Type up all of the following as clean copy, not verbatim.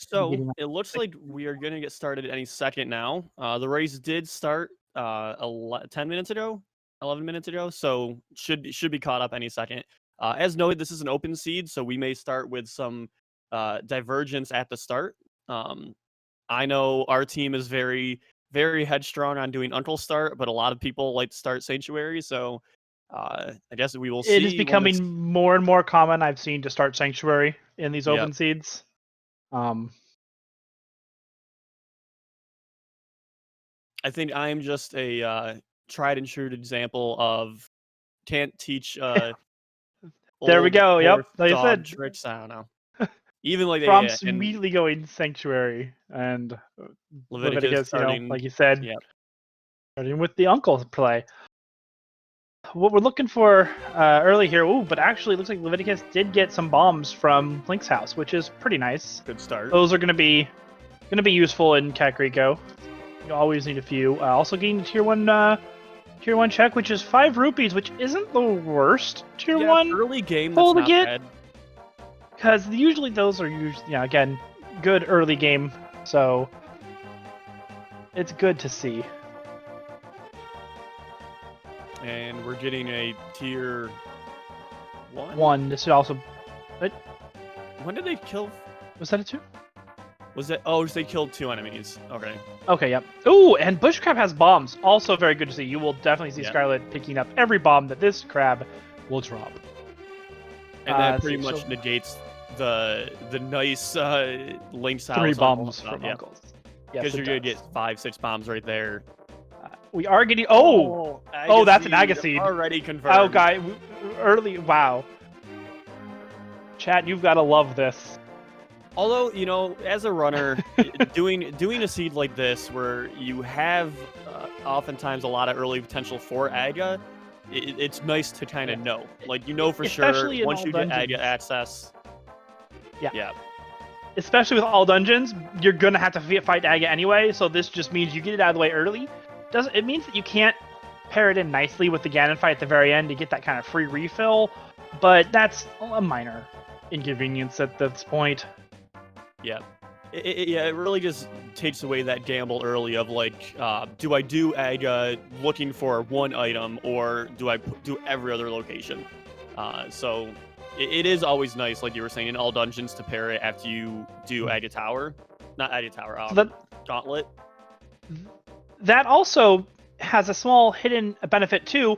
So it looks like we are going to get started any second now. The race did start 10 minutes ago, 11 minutes ago, so should be caught up any second. As noted, this is an open seed, so we may start with some divergence at the start. I know our team is very, very headstrong on doing Uncle Start, but a lot of people like to start Sanctuary, so I guess we will see. It is becoming more and more common, I've seen, to start Sanctuary in these open seeds. I think I'm just a tried and true example of can't teach there we go. Yep, like I said, tricks. I don't know. Even like Prompt's immediately going Sanctuary and Leviticus, starting, like you said, yep. Starting with the Uncle play. What we're looking for early here, but actually it looks like Leviticus did get some bombs from Link's house, which is pretty nice. Good start. Those are going to be useful in Kakariko. You always need a few. Also getting tier one check, which is 5 rupees, which isn't the worst tier 1 early game pull to get. Bad. Because usually those are again, good early game, so it's good to see. And we're getting a tier 1. This should also... When did they kill? Was that a 2? Was it? Oh, they killed 2 enemies. Okay. Okay, yep. Ooh, and Bush Crab has bombs. Also very good to see. You will definitely see Scarlet picking up every bomb that this crab will drop. And that pretty much negates the nice Link's house. 3 bombs from Uncles. Because you're going to get 5-6 bombs right there. We are getting... Oh, that's an Agaseed. Already confirmed. Oh, guy. Early... Wow. Chat, you've got to love this. Although, as a runner, doing a seed like this, where you have oftentimes a lot of early potential for Aga, it's nice to kind of know. Like, for especially sure, once you get dungeons. Aga access... Yeah. Especially with all dungeons, you're going to have to fight Aga anyway, so this just means you get it out of the way early. It means that you can't pair it in nicely with the Ganon fight at the very end to get that kind of free refill, but that's a minor inconvenience at this point. Yeah. It really just takes away that gamble early of, like, do I do Aga looking for one item, or do I do every other location? So it is always nice, like you were saying, in all dungeons to pair it after you do Aga Tower. Not Aga Tower, Gauntlet. That also has a small hidden benefit too.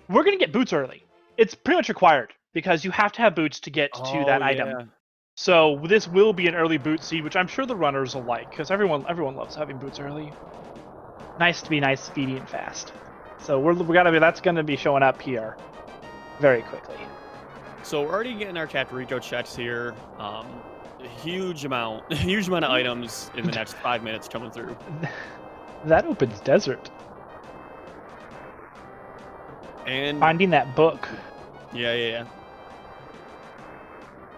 We're going to get boots early. It's pretty much required because you have to have boots to get to that item. So this will be an early boot seed, which I'm sure the runners will like because everyone loves having boots early. Nice to be nice, speedy, and fast. So that's going to be showing up here very quickly. So we're already getting our Kakariko checks here. A huge amount of items in the next 5 minutes coming through. That opens desert. And finding that book. Yeah.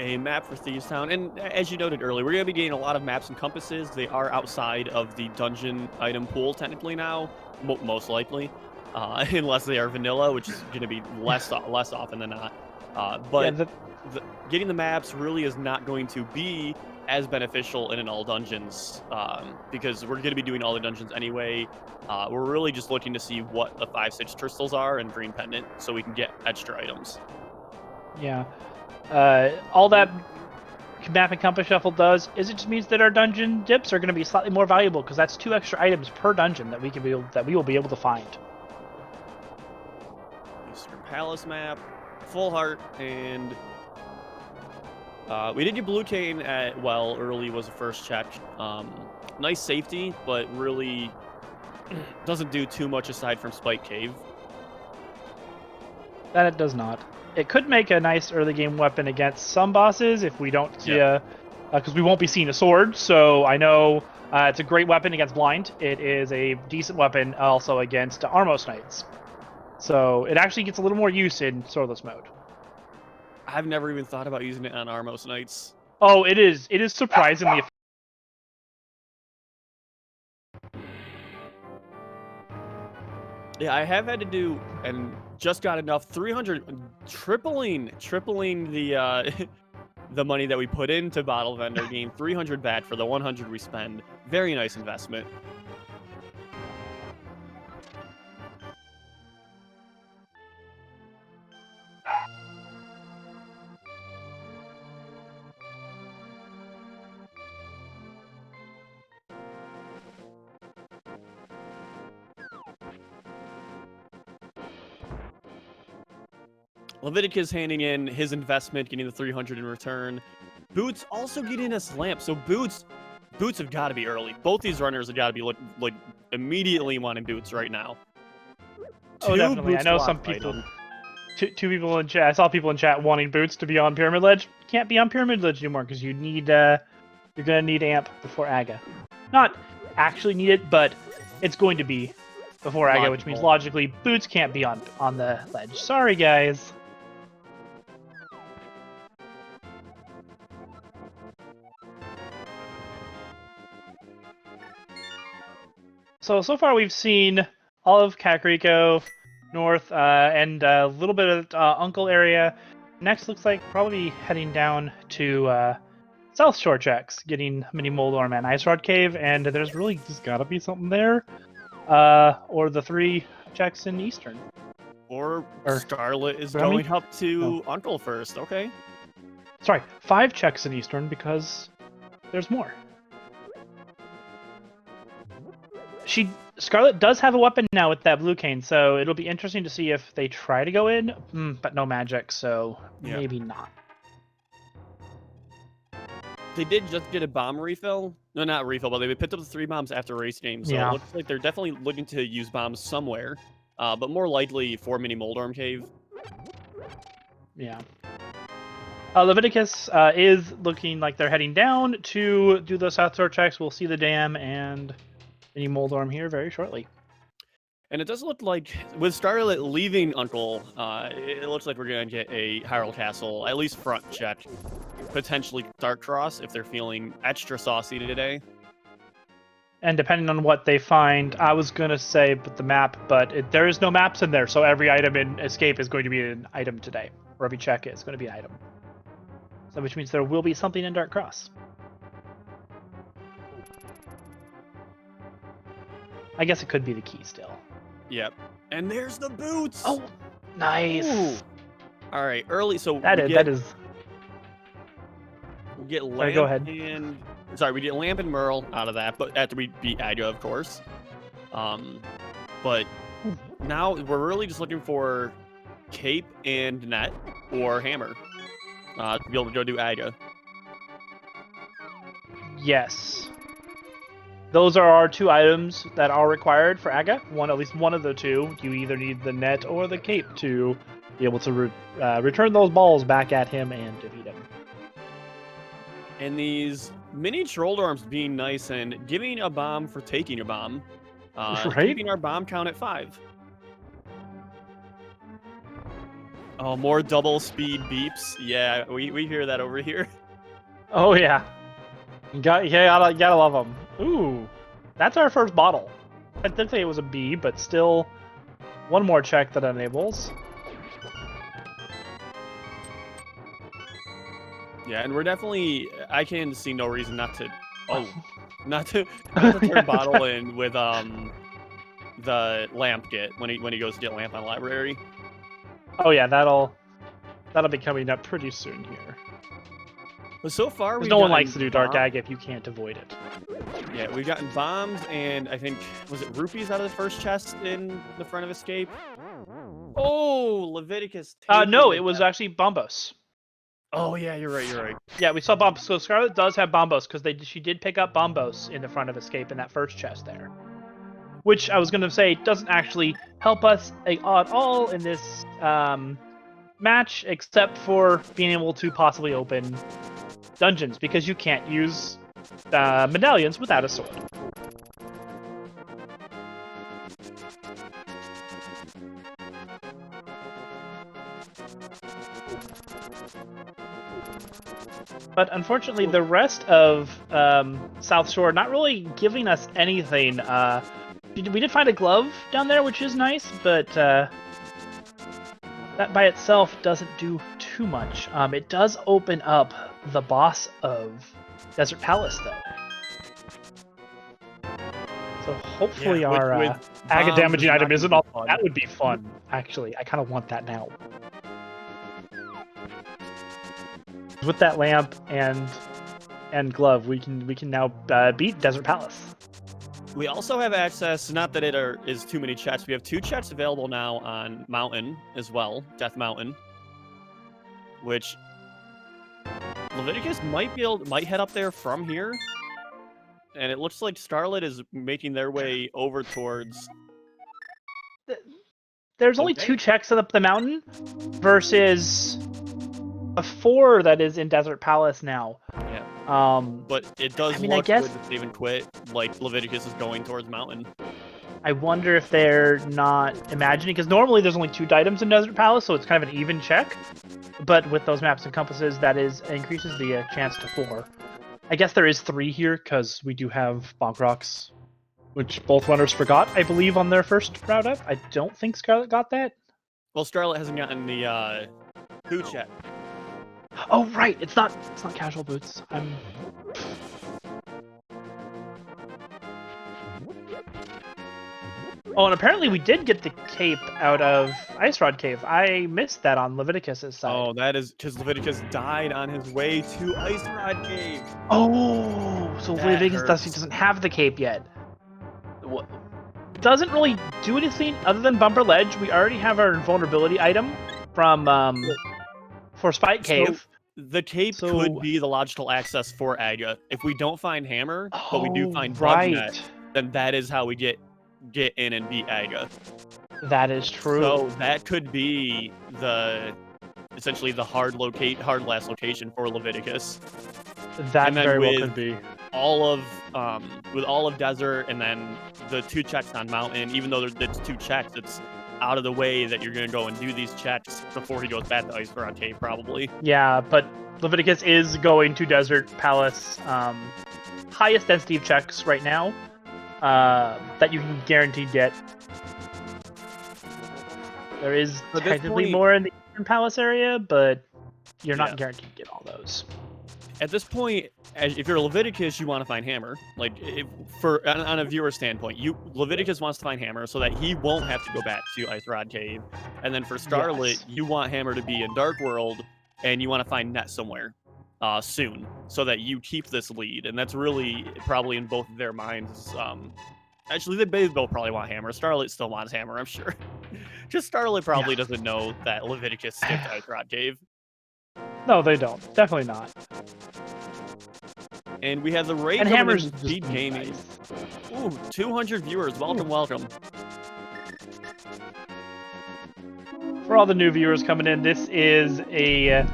A map for Thieves Town. And as you noted earlier, we're going to be getting a lot of maps and compasses. They are outside of the dungeon item pool technically now, most likely. Unless they are vanilla, which is going to be less often than not. But getting the maps really is not going to be as beneficial in an all dungeons because we're going to be doing all the dungeons anyway. We're really just looking to see what the 5-6 crystals are and green pendant so we can get extra items. Yeah. All that map and compass shuffle does is it just means that our dungeon dips are going to be slightly more valuable because that's 2 extra items per dungeon that we will be able to find. Eastern Palace map, full heart, and we did get Blue Cane at early was the first check. Nice safety, but really doesn't do too much aside from Spike Cave. That it does not. It could make a nice early game weapon against some bosses if we don't see because we won't be seeing a sword. So I know it's a great weapon against blind. It is a decent weapon also against Armos Knights. So it actually gets a little more use in swordless mode. I've never even thought about using it on Armos Knights. Oh, it is surprisingly effective. Yeah, I have had to do, and just got enough, 300, tripling the the money that we put into Bottle Vendor, gain 300 back for the 100 we spend. Very nice investment. Leviticus handing in his investment, getting the 300 in return. Boots also getting us lamp. So Boots have got to be early. Both these runners have got to be like immediately wanting Boots right now. Oh, definitely. I know some people. Two people in chat. I saw people in chat wanting Boots to be on Pyramid Ledge. Can't be on Pyramid Ledge anymore because you need. You're gonna need Amp before Aga. Not actually need it, but it's going to be before Aga, which means logically Boots can't be on the ledge. Sorry, guys. So far we've seen all of Kakariko, North, and a little bit of Uncle area. Next looks like probably heading down to South Shore checks, getting Mini Moldorm and Ice Rod Cave, and there's really just gotta be something there. Or the 3 checks in Eastern. Or Scarlet is going up to Uncle first, okay. Sorry, 5 checks in Eastern because there's more. Scarlet does have a weapon now with that blue cane, so it'll be interesting to see if they try to go in, but no magic, so maybe not. They did just get a bomb refill. No, not refill, but they picked up the 3 bombs after race game, so it looks like they're definitely looking to use bombs somewhere, but more likely for Mini Moldorm Cave. Yeah. Leviticus is looking like they're heading down to do the South Shore checks. We'll see the dam and Mini Moldorm here very shortly. And it does look like, with Scarlet leaving Uncle, it looks like we're going to get a Hyrule Castle, at least front check. Potentially Dark Cross, if they're feeling extra saucy today. And depending on what they find, I was going to say the map, but there is no maps in there, so every item in Escape is going to be an item today. Or every check is going to be an item. So which means there will be something in Dark Cross. I guess it could be the key still. Yep. And there's the boots! Oh, nice! Ooh. All right, early, so that is... We get Lamp Sorry, go ahead. and... Sorry, we get Lamp and Merle out of that, but after we beat Aga, of course. But now we're really just looking for Cape and Net, or Hammer, to be able to go do Aga. Yes. Those are our 2 items that are required for Aga. At least one of the 2. You either need the net or the cape to be able to return those balls back at him and defeat him. And these mini troll arms being nice and giving a bomb for taking a bomb. Keeping our bomb count at 5. Oh, more double speed beeps. Yeah, we hear that over here. Oh, yeah. You gotta love them. Ooh, that's our first bottle. I did say it was a B, but still one more check that enables. Yeah, and we're definitely... I can see no reason not to... Oh, not to turn bottle in with the Lamp get when he goes to get Lamp on Library. Oh yeah, that'll be coming up pretty soon here. But so far, no one likes to do Dark Aga if you can't avoid it. Yeah, we've gotten bombs and I think, was it rupees out of the first chest in the front of Escape? Oh, Leviticus. No, it was actually Bombos. Oh yeah, you're right. Yeah, we saw Bombos. So Scarlet does have Bombos because she did pick up Bombos in the front of Escape in that first chest there. Which I was going to say doesn't actually help us at all in this match, except for being able to possibly open dungeons, because you can't use medallions without a sword. But unfortunately, the rest of South Shore not really giving us anything. We did find a glove down there, which is nice, but that by itself doesn't do too much. It does open up the boss of Desert Palace, though. So hopefully our Aga damaging item isn't all. That would be fun, actually. I kind of want that now. With that lamp and glove, we can now beat Desert Palace. We also have access, not that it is too many chests, we have 2 chests available now on Mountain as well, Death Mountain, which Leviticus might head up there from here, and it looks like Scarlet is making their way over towards... There's only 2 checks up the mountain versus a 4 that is in Desert Palace now. Yeah. But it does look good to save and quit, like Leviticus is going towards Mountain. I wonder if they're not imagining, because normally there's only 2 items in Desert Palace, so it's kind of an even check. But with those maps and compasses, that increases the chance to 4. I guess there is 3 here, because we do have Bonk Rocks, which both runners forgot, I believe, on their first route up. I don't think Scarlet got that. Well, Scarlet hasn't gotten the boots yet. Oh right, it's not casual boots. Oh, and apparently we did get the cape out of Ice Rod Cave. I missed that on Leviticus' side. Oh, that is because Leviticus died on his way to Ice Rod Cave. Oh, so Leviticus doesn't have the cape yet. Doesn't really do anything other than Bumper Ledge. We already have our invulnerability item from for Spike Cave. So the cape could be the logical access for Aga. If we don't find Hammer, but we do find Bugnet, then that is how we get in and beat Aga. That is true. So that could be essentially the hard last location for Leviticus. That very well could be. With all of Desert and then the 2 checks on Mountain, even though it's 2 checks, it's out of the way that you're going to go and do these checks before he goes back to Ice Rod Cave, probably. Yeah, but Leviticus is going to Desert Palace. Highest density of checks right now that you can guaranteed get. There is technically more in the Eastern Palace area, but you're not guaranteed to get all those. At this point, if you're Leviticus, you want to find Hammer. Like, on a viewer standpoint, Leviticus wants to find Hammer so that he won't have to go back to Ice Rod Cave. And then for Scarlet, you want Hammer to be in Dark World, and you want to find Net somewhere soon, so that you keep this lead. And that's really probably in both of their minds. Actually, they both probably want Hammer. Scarlet still wants Hammer, I'm sure. Just Scarlet probably doesn't know that Leviticus skipped Ice Rod Cave. No, they don't. Definitely not. And we have the raid and Hammer's SpeedGaming. Ooh, 200 viewers. Welcome, welcome. For all the new viewers coming in, this is a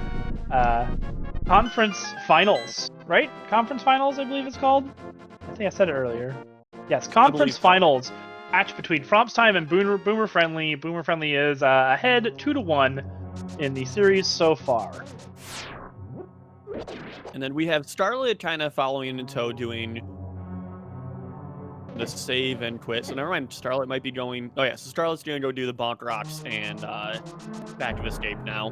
conference finals, right? Conference finals, I believe it's called. I think I said it earlier. Yes, conference finals. Match between Fromp's Time and Boomer Friendly. Boomer Friendly is ahead 2-1 in the series so far. And then we have Scarlet kind of following in tow, doing the save and quit. So never mind, Scarlet might be going... Oh yeah, so Scarlet's going to go do the Bonk Rocks and back of escape now.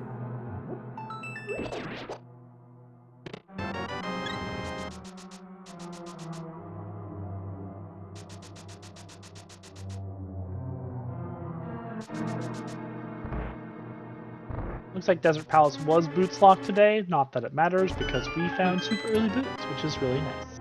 Looks like Desert Palace was boots locked today. Not that it matters, because we found super early boots, which is really nice.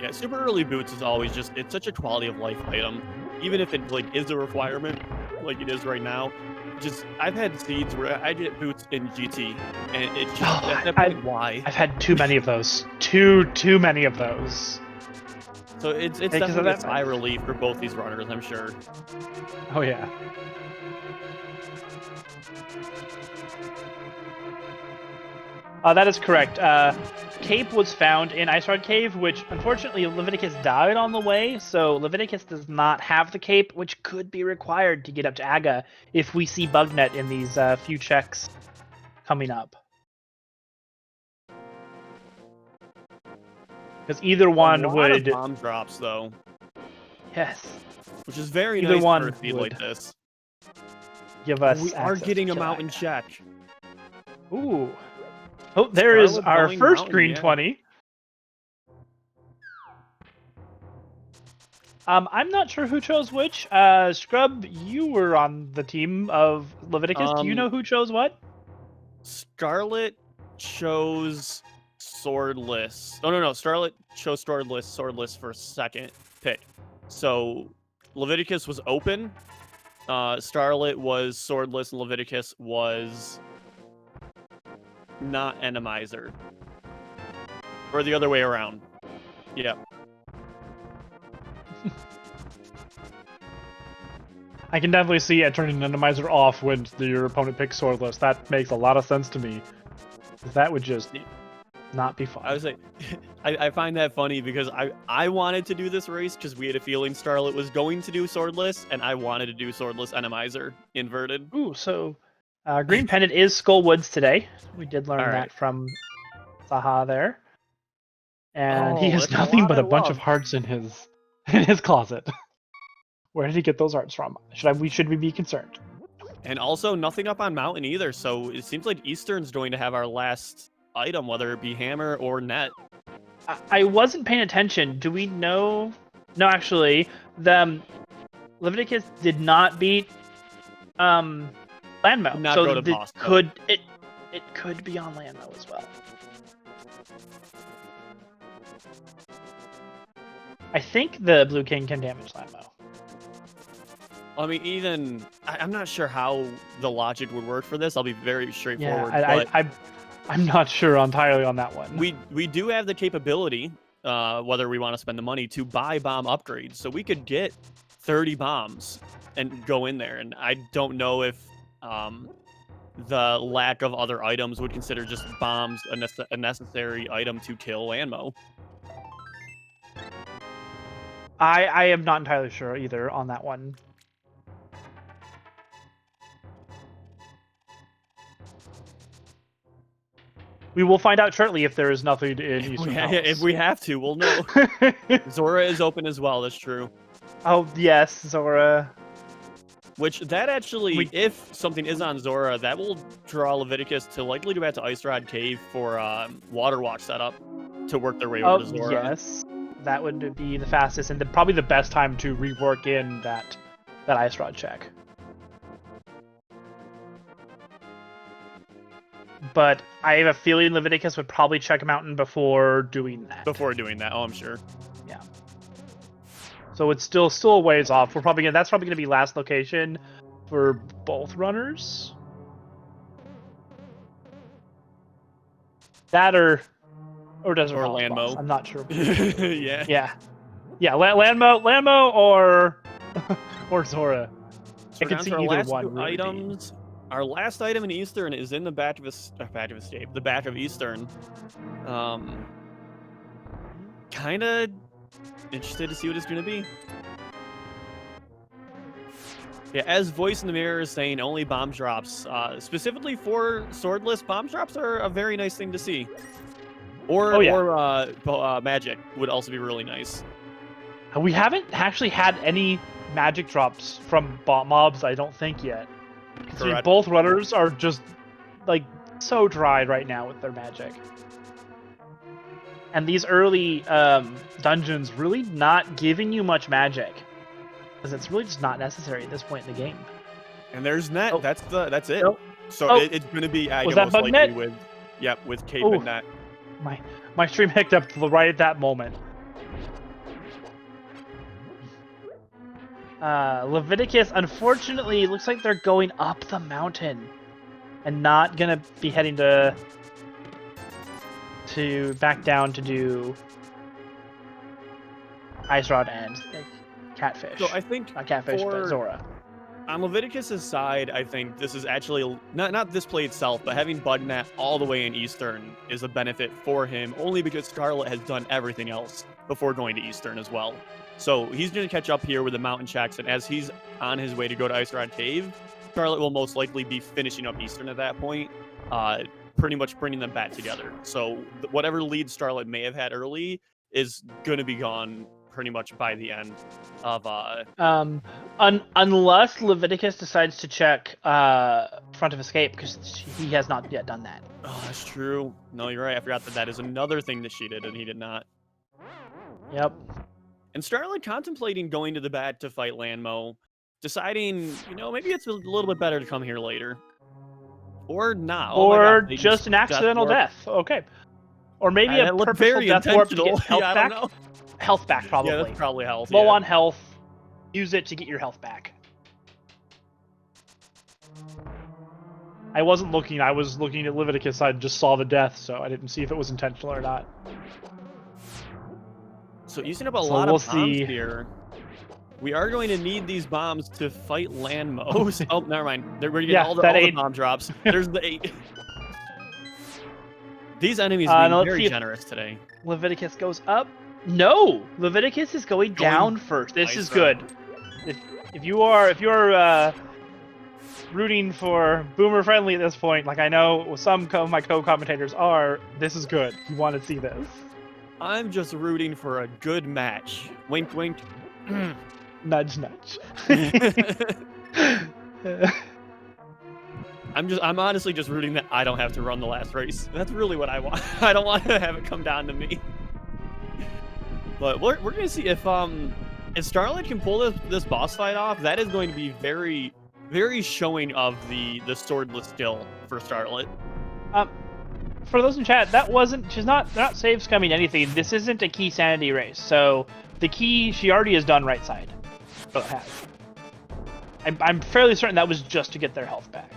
Yeah, super early boots is always just, it's such a quality of life item. Even if it like is a requirement, like it is right now. Just, I've had seeds where I get boots in GT, and it's just, at that point, why? I've had too many of those. Too many of those. So it's definitely a sigh relief for both these runners, I'm sure. Oh yeah. That is correct. Cape was found in Ice Rod Cave, which unfortunately Leviticus died on the way, so Leviticus does not have the cape, which could be required to get up to Aga if we see Bugnet in these few checks coming up. Because either one would... Of bomb drops, though. Yes. Which is very nice for a feed like this. give us. We are access getting to a kill mountain Agatha. check. Ooh. Oh, there is Scarlet our going first mountain, green yeah. 20. I'm not sure who chose which. Scrub, you were on the team of Leviticus. Do you know who chose what? Scarlet chose swordless. Oh no, Scarlet chose swordless for second pick. So Leviticus was open. Scarlet was swordless, and Leviticus was not Randomizer. Or the other way around. Yeah. I can definitely see it turning Randomizer off when your opponent picks swordless. That makes a lot of sense to me. That would just not be fun. I was like, I find that funny because I wanted to do this race because we had a feeling Scarlet was going to do swordless, and I wanted to do swordless Randomizer inverted. Ooh, so green pendant is Skull Woods today. We did learn that from Saha there. And he has nothing but a bunch of hearts in his closet. Where did he get those hearts from? Should we be concerned? And also nothing up on mountain either, so it seems like Eastern's going to have our last item, whether it be hammer or net. I wasn't paying attention. Do we know? No, actually, the Leviticus did not beat Landmo. Not so go to boss, it could be on Landmo as well. I think the Blue King can damage Landmo. I mean, I'm not sure how the logic would work for this. I'll be very straightforward. Yeah, I'm not sure entirely on that one. We do have the capability, whether we want to spend the money, to buy bomb upgrades. So we could get 30 bombs and go in there. And I don't know if the lack of other items would consider just bombs a necessary item to kill Landmo. I am not entirely sure either on that one. We will find out shortly if there is nothing in Eastern Palace. If we have to, we'll know. Zora is open as well, that's true. Oh, yes, Zora. Which, that actually, if something is on Zora, that will draw Leviticus to likely go back to Ice Rod Cave for Water Walk setup to work their way over to Zora. Yes, that would be the fastest and probably the best time to rework in that Ice Rod check. But I have a feeling Leviticus would probably check Mountain before doing that. Oh, I'm sure. Yeah. So it's still a ways off. That's probably gonna be last location for both runners. That or Desert or Palace Landmo. Boss. I'm not sure. Yeah. Yeah. Landmo or Zora. So I can see either one. Really items. Our last item in Eastern is in the back of Escape. The back of Eastern. Kind of interested to see what it's going to be. Yeah, as Voice in the Mirror is saying, only bomb drops. Specifically for swordless, bomb drops are a very nice thing to see. Or magic would also be really nice. We haven't actually had any magic drops from mobs, I don't think, yet. Both runners are just like so dry right now with their magic. And these early dungeons really not giving you much magic. Because it's really just not necessary at this point in the game. And there's net. Oh. That's it. Oh. So it's going to be Was that bug net? with Cape and net. My stream hiccuped up right at that moment. Leviticus, unfortunately, looks like they're going up the mountain and not gonna be heading to back down to do Ice Rod and Catfish. So I think not Catfish, but Zora. On Leviticus's side, I think this is actually not this play itself, but having Bugnet all the way in Eastern is a benefit for him, only because Scarlet has done everything else before going to Eastern as well. So he's going to catch up here with the mountain checks, and as he's on his way to go to Ice Rod Cave, Scarlet will most likely be finishing up Eastern at that point, pretty much bringing them back together. So whatever lead Scarlet may have had early is going to be gone pretty much by the end of Unless Leviticus decides to check front of escape, because he has not yet done that. Oh, that's true. No, you're right. I forgot that is another thing that she did, and he did not. Yep. And Scarlet contemplating going to the bat to fight Lanmo, deciding, maybe it's a little bit better to come here later. Or not. Or just an accidental death. Okay. Or maybe a purposeful death warp to get health back. I don't know. Health back, probably. Yeah, that's probably health. Low on health. Use it to get your health back. I wasn't looking. I was looking at Leviticus. I just saw the death, so I didn't see if it was intentional or not. So using up a lot of bombs here. We are going to need these bombs to fight Lanmo. Oh, never mind. We're going to get all the bomb drops. There's the 8. These enemies are very generous today. Leviticus goes up. No, Leviticus is going down first. This is good. If you are rooting for Boomer Friendly at this point, like I know some of my co-commentators are, this is good. You want to see this. I'm just rooting for a good match. Wink, wink. Nudge, nudge. I'm honestly just rooting that I don't have to run the last race. That's really what I want. I don't want to have it come down to me. But we're gonna see if Scarlet can pull this boss fight off. That is going to be very, very showing of the swordless skill for Scarlet. For those in chat, they're not save scumming anything. This isn't a key sanity race, so the key she already has done right side. So it has. I'm fairly certain that was just to get their health back.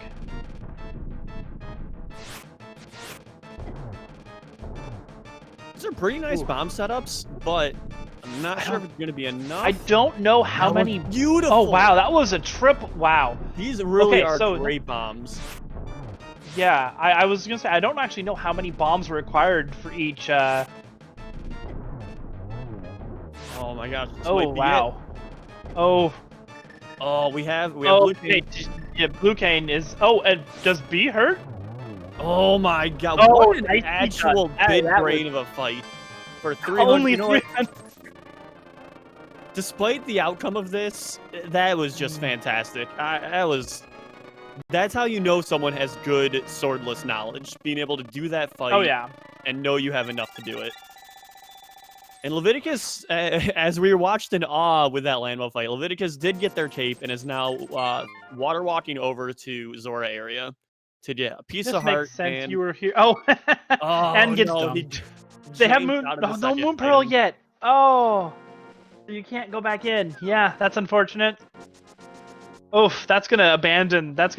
These are pretty nice bomb setups, but I'm not sure if it's going to be enough. I don't know how many. Beautiful. Oh wow, that was a triple. Wow. These really are great bombs. Yeah, I was gonna say I don't actually know how many bombs were required for each. Oh my gosh! Oh wow! Oh. Oh, we have Blue Cane. Yeah, Blue Cane is. Oh, and does B hurt? Oh my god! Oh, what an actual big brain of a fight for 300. Only 300. Despite the outcome of this, that was just fantastic. That's how you know someone has good swordless knowledge, being able to do that fight. Oh yeah. And know you have enough to do it. And Leviticus, as we watched in awe with that Lanmo fight, Leviticus did get their cape and is now water walking over to Zora area to get a piece of heart. Makes sense. And you were here. Oh, and gets no, they have moon. No moon pearl yet. Oh, you can't go back in. Yeah, that's unfortunate. Oof, that's gonna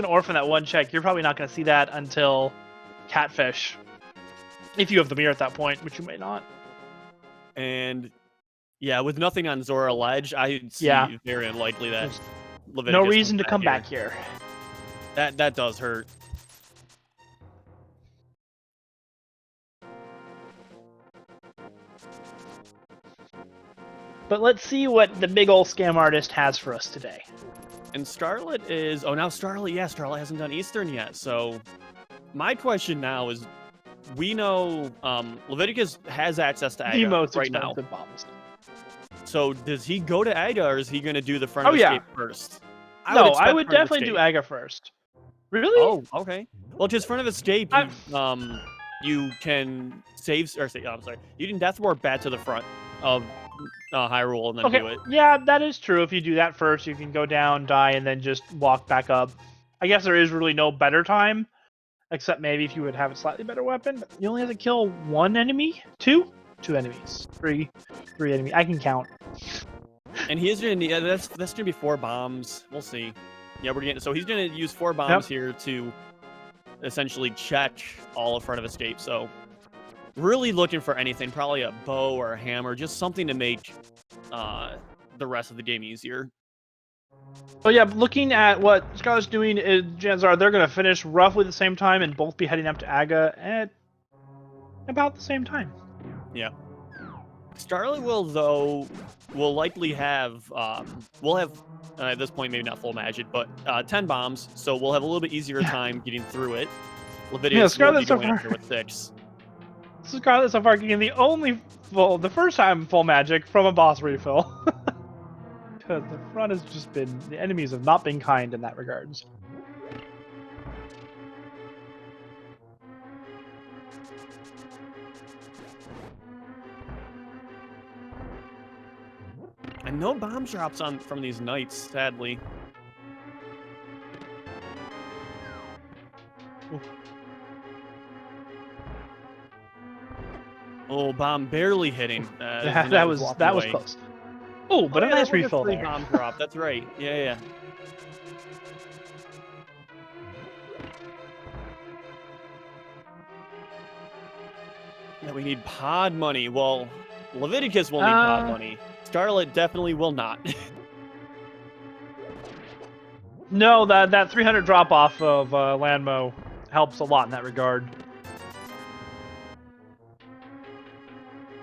orphan that one check. You're probably not gonna see that until Catfish, if you have the mirror at that point, which you may not. And yeah, with nothing on Zora Ledge, I see very unlikely that Leviticus no reason to come back here. That does hurt. But let's see what the big ol' scam artist has for us today. And Scarlet is... Oh, now Scarlet... Yeah, Scarlet hasn't done Eastern yet. So my question now is, we know Leviticus has access to Aga right now. Bombs. So does he go to Aga, or is he going to do the front of escape first? I would definitely do Aga first. Really? Oh, okay. Well, just front of escape, you can save... Or say, I'm sorry. You can death warp back to the front of... Hyrule and then do it. Yeah, that is true. If you do that first, you can go down, die, and then just walk back up. I guess there is really no better time, except maybe if you would have a slightly better weapon. But you only have to kill one enemy? Two enemies. Three enemies. I can count. And he is gonna need that's gonna be 4 bombs. We'll see. Yeah, so he's gonna use 4 bombs here to essentially check all of front of escape. So really looking for anything, probably a bow or a hammer, just something to make the rest of the game easier. So yeah, looking at what Scarlet's doing, chances are they're going to finish roughly the same time and both be heading up to Aga at about the same time. Yeah. Scarlet will likely have, at this point, maybe not full magic, but 10 bombs, so we'll have a little bit easier time getting through it. Leviticus will be going after with 6. Scarlet so far getting the only the first time full magic from a boss refill. Because the front has just been, the enemies have not been kind in that regards. And no bomb drops from these knights, sadly. Ooh. Oh, bomb barely hitting. That was close. Oh, but a nice refill there. Bomb drop. That's right. Yeah. Now we need pod money. Well, Leviticus will need pod money. Scarlet definitely will not. No, that 300 drop off of Landmo helps a lot in that regard.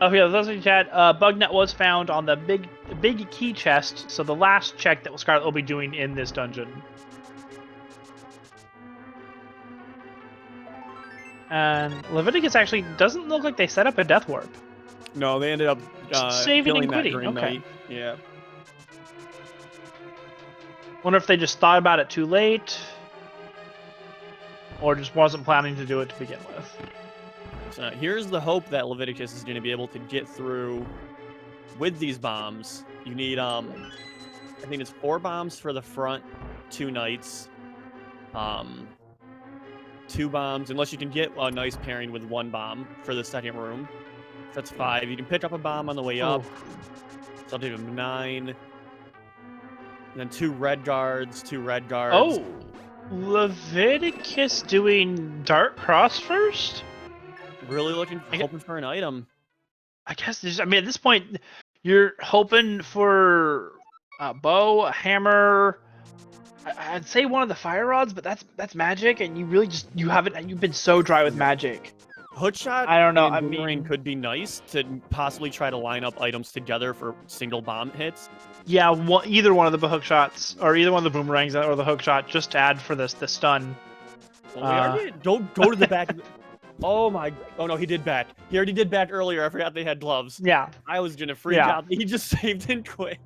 Oh, yeah, those in chat. Bugnet was found on the big key chest, so the last check that Scarlet will be doing in this dungeon. And Leviticus actually doesn't look like they set up a death warp. No, they ended up saving and quitting. Okay. Night. Yeah. Wonder if they just thought about it too late, or just wasn't planning to do it to begin with. So here's the hope that Leviticus is going to be able to get through with these bombs. You need, I think it's 4 bombs for the front 2 knights. 2 bombs, unless you can get a nice pairing with 1 bomb for the second room. That's 5. You can pick up a bomb on the way up. So I'll do 9. And then 2 red guards, 2 red guards. Oh, Leviticus doing Dark Cross first? Really hoping for an item. I guess I mean, at this point, you're hoping for a bow, a hammer. I'd say one of the fire rods, but that's magic, and you really you've been so dry with magic. Hookshot. I don't know. I mean, could be nice to possibly try to line up items together for single bomb hits. Yeah, either one of the hook shots, or either one of the boomerangs, or the hook shot, just to add for the stun. Well, don't go to the back. Oh no, he did back. He already did back earlier. I forgot they had gloves. Yeah. I was gonna freak out. He just saved and quit.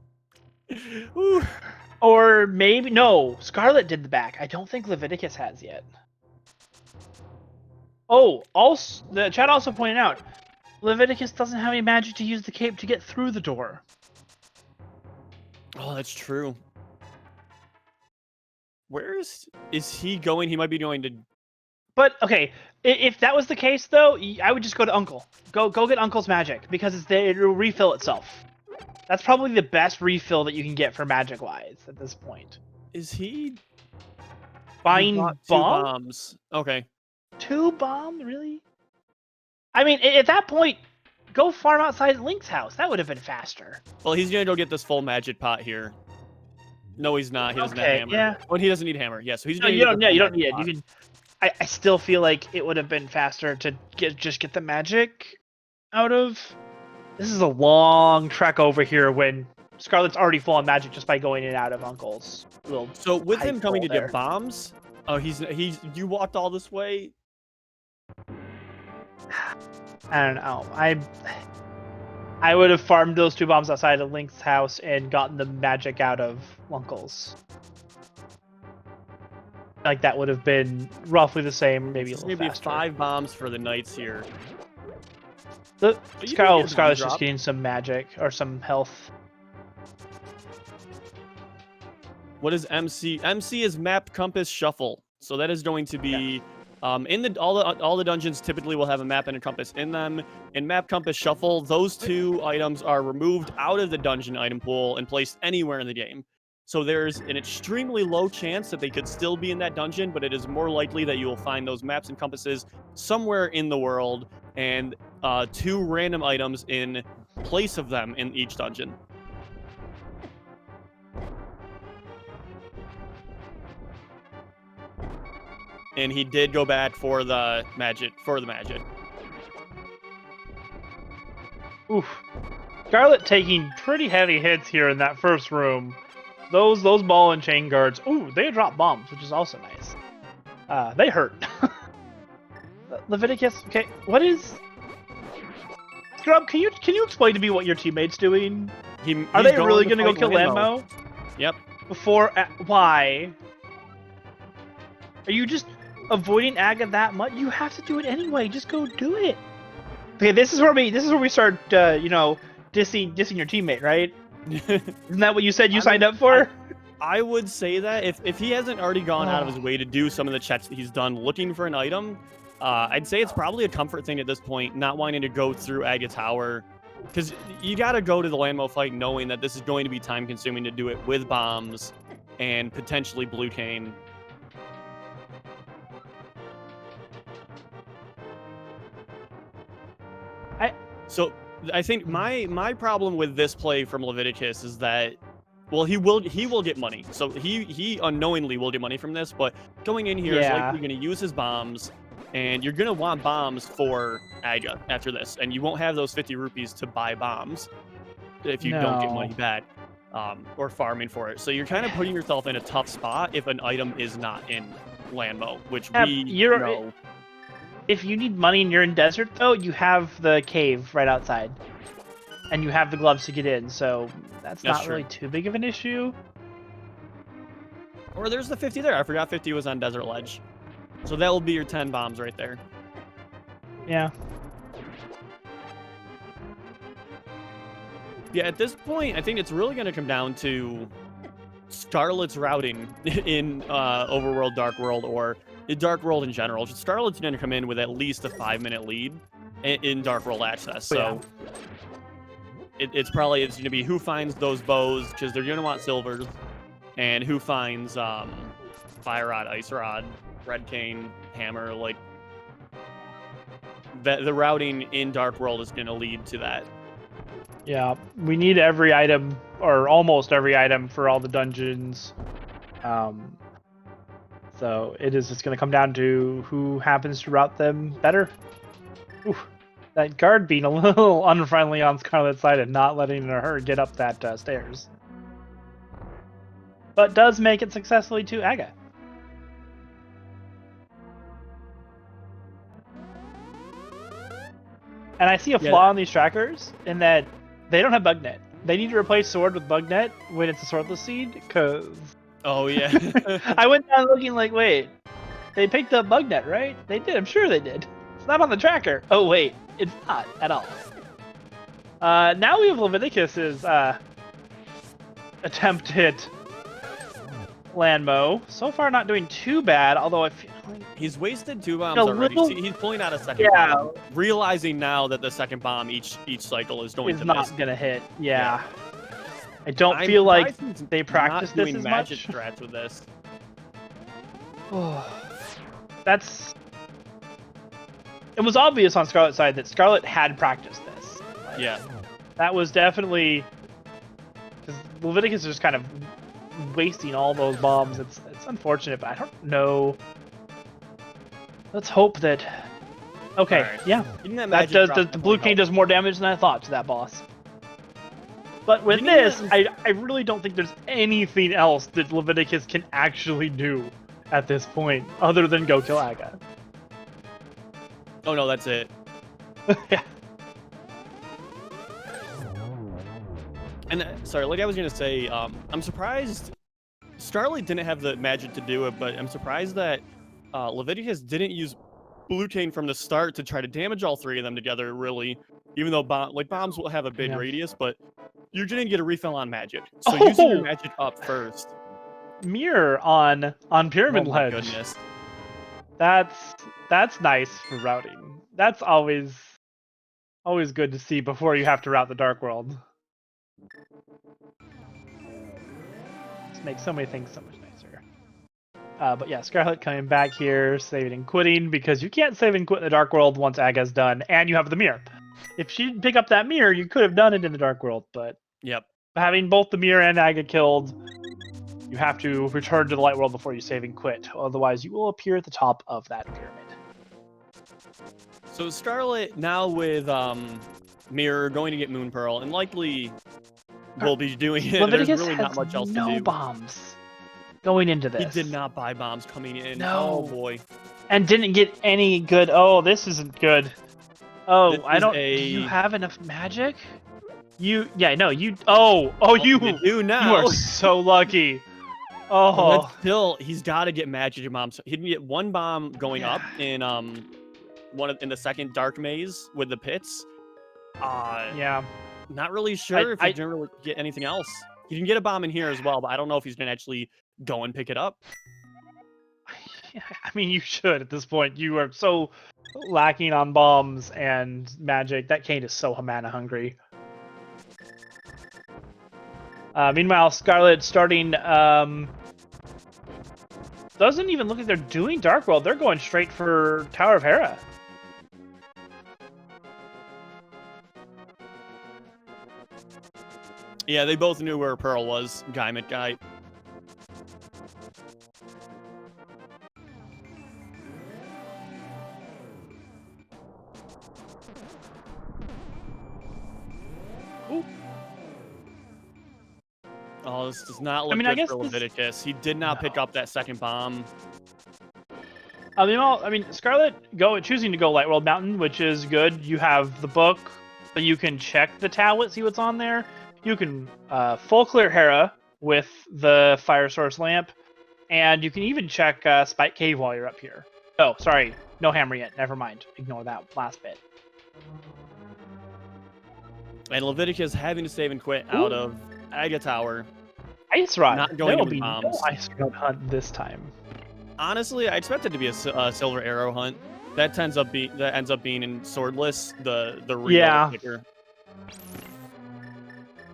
Or maybe no, Scarlet did the back. I don't think Leviticus has yet. Oh, also the chat also pointed out Leviticus doesn't have any magic to use the cape to get through the door. Oh, that's true. Where is he going? He might be going to. But okay, if that was the case though, I would just go to Uncle. Go get Uncle's magic because it'll refill itself. That's probably the best refill that you can get for magic wise at this point. Is he buying 2 bombs? Okay. 2 bombs, really? I mean, at that point, go farm outside Link's house. That would have been faster. Well, he's gonna go get this full magic pot here. No, he's not. He doesn't have hammer. Yeah. Well, he doesn't need hammer. Yeah, so he's. No, you don't need it. You can. I still feel like it would have been faster to just get the magic out of. This is a long trek over here when Scarlet's already full on magic just by going in and out of Uncle's. So with him coming to get bombs, you walked all this way. I don't know. I would have farmed those 2 bombs outside of Link's house and gotten the magic out of Uncle's. Like that would have been roughly the same, maybe a little faster. Maybe 5 bombs for the knights here. Scarlet's just getting some magic or some health. What is MC? MC is map, compass, shuffle. So that is going to be all the dungeons typically will have a map and a compass in them. In map, compass, shuffle, those 2 items are removed out of the dungeon item pool and placed anywhere in the game. So there's an extremely low chance that they could still be in that dungeon, but it is more likely that you will find those maps and compasses somewhere in the world, and 2 random items in place of them in each dungeon. And he did go back for the magic. Oof. Scarlet taking pretty heavy hits here in that first room. Those ball and chain guards. Ooh, they drop bombs, which is also nice. They hurt. Leviticus. Okay, what is Grub, can you explain to me what your teammate's doing? Are He's they really going gonna go kill Landmo? Yep. Before why? Are you just avoiding Aga that much? You have to do it anyway. Just go do it. Okay, this is where we start you know, dissing your teammate, right? Isn't that what you said you signed up for? I would say that if he hasn't already gone out of his way to do some of the checks that he's done looking for an item, I'd say it's probably a comfort thing at this point, not wanting to go through Aga Tower. Because you got to go to the Landmo fight knowing that this is going to be time-consuming to do it with bombs and potentially blue cane. So I think my problem with this play from Leviticus is that, well, he will get money. So he unknowingly will get money from this, but going in here is likely going to use his bombs, and you're going to want bombs for Aga after this, and you won't have those 50 rupees to buy bombs if you don't get money back or farming for it. So you're kind of putting yourself in a tough spot if an item is not in Landmo, which we know. If you need money and you're in desert, though, you have the cave right outside. And you have the gloves to get in, so that's not really too big of an issue. Or there's the 50 there. I forgot 50 was on Desert Ledge. So that will be your 10 bombs right there. Yeah. Yeah, at this point, I think it's really going to come down to Scarlet's routing in Overworld, Dark World, or in Dark World in general. Scarlet's going to come in with at least a 5-minute lead in Dark World access. So it's going to be who finds those bows, because they're going to want silvers, and who finds Fire Rod, Ice Rod, Red Cane, Hammer. Like, the routing in Dark World is going to lead to that. Yeah, we need every item, or almost every item, for all the dungeons. So it is just going to come down to who happens to route them better. Ooh, that guard being a little unfriendly on Scarlet's side and not letting her get up that stairs. But does make it successfully to Aga. And I see a flaw in these trackers in that they don't have bugnet. They need to replace sword with bugnet when it's a swordless seed, because... Oh, yeah. I went down looking like, wait, they picked up bugnet, right? They did, I'm sure they did. It's not on the tracker. Oh, wait, it's not at all. Now we have Leviticus's attempted Landmo. So far not doing too bad, although I feel like... He's wasted 2 bombs already. See, he's pulling out a second bomb, realizing now that the second bomb each cycle is going to miss. Not going to hit, I don't feel like they practice this as magic much. strats with this. That's... It was obvious on Scarlet's side that Scarlet had practiced this. Yeah. That was definitely... Because Leviticus is just kind of wasting all those bombs. It's unfortunate, but I don't know... Let's hope that... Okay, yeah. That does... The blue cane does more damage than I thought to that boss. But with this, I really don't think there's anything else that Leviticus can actually do at this point, other than go kill Aga. Oh no, that's it. Yeah. And sorry, like I was gonna say, I'm surprised Scarlet didn't have the magic to do it, but I'm surprised that Leviticus didn't use blue cane from the start to try to damage all 3 of them together, really. Even though bombs will have a big radius, but you're gonna get a refill on magic. So using your magic up first. Mirror on Pyramid Ledge. Goodness. That's nice for routing. That's always good to see before you have to route the Dark World. This makes so many things so much nicer. But yeah, Scarlet coming back here, saving and quitting, because you can't save and quit in the Dark World once Aga's done, and you have the mirror. If she didn't pick up that mirror, you could have done it in the Dark World, but having both the mirror and Aga killed, you have to return to the Light World before you save and quit. Otherwise, you will appear at the top of that pyramid. So Scarlet, now with Mirror, going to get Moon Pearl, and likely will be doing it. Leviticus There's really not much else to do. No bombs going into this. He did not buy bombs coming in. No. Oh, boy. And didn't get any good... Oh, this isn't good. Oh, This I is don't. a... Do you have enough magic? Yeah, no, you. Oh, You do you now. are so lucky. But Oh, still, he's got to get magic bombs. He can get one bomb going up in in the second dark maze with the pits. yeah. Not really sure if I he's gonna really get anything else. He can get a bomb in here as well, but I don't know if he's gonna actually go and pick it up. I mean, you should at this point. You are so lacking on bombs and magic. That Kane is so mana hungry. Meanwhile, Scarlet starting doesn't even look like they're doing Dark World. They're going straight for Tower of Hera. Yeah, they both knew where Pearl was. Gaimet guy. Ooh. Oh, this does not look I good guess for Leviticus. He did not pick up that second bomb. I mean, Scarlet choosing to go Light World Mountain, which is good. You have the book, so you can check the tablet, see what's on there. You can full clear Hera with the Fire Source Lamp, and you can even check Spike Cave while you're up here. Oh, sorry, no hammer yet. Never mind. Ignore that last bit. And Leviticus having to save and quit out of Aga Tower. Ice Rod. Not going There will in with be bombs. no Ice Rod hunt this time. Honestly, I expect it to be a silver arrow hunt. That ends up being in swordless, the real picker.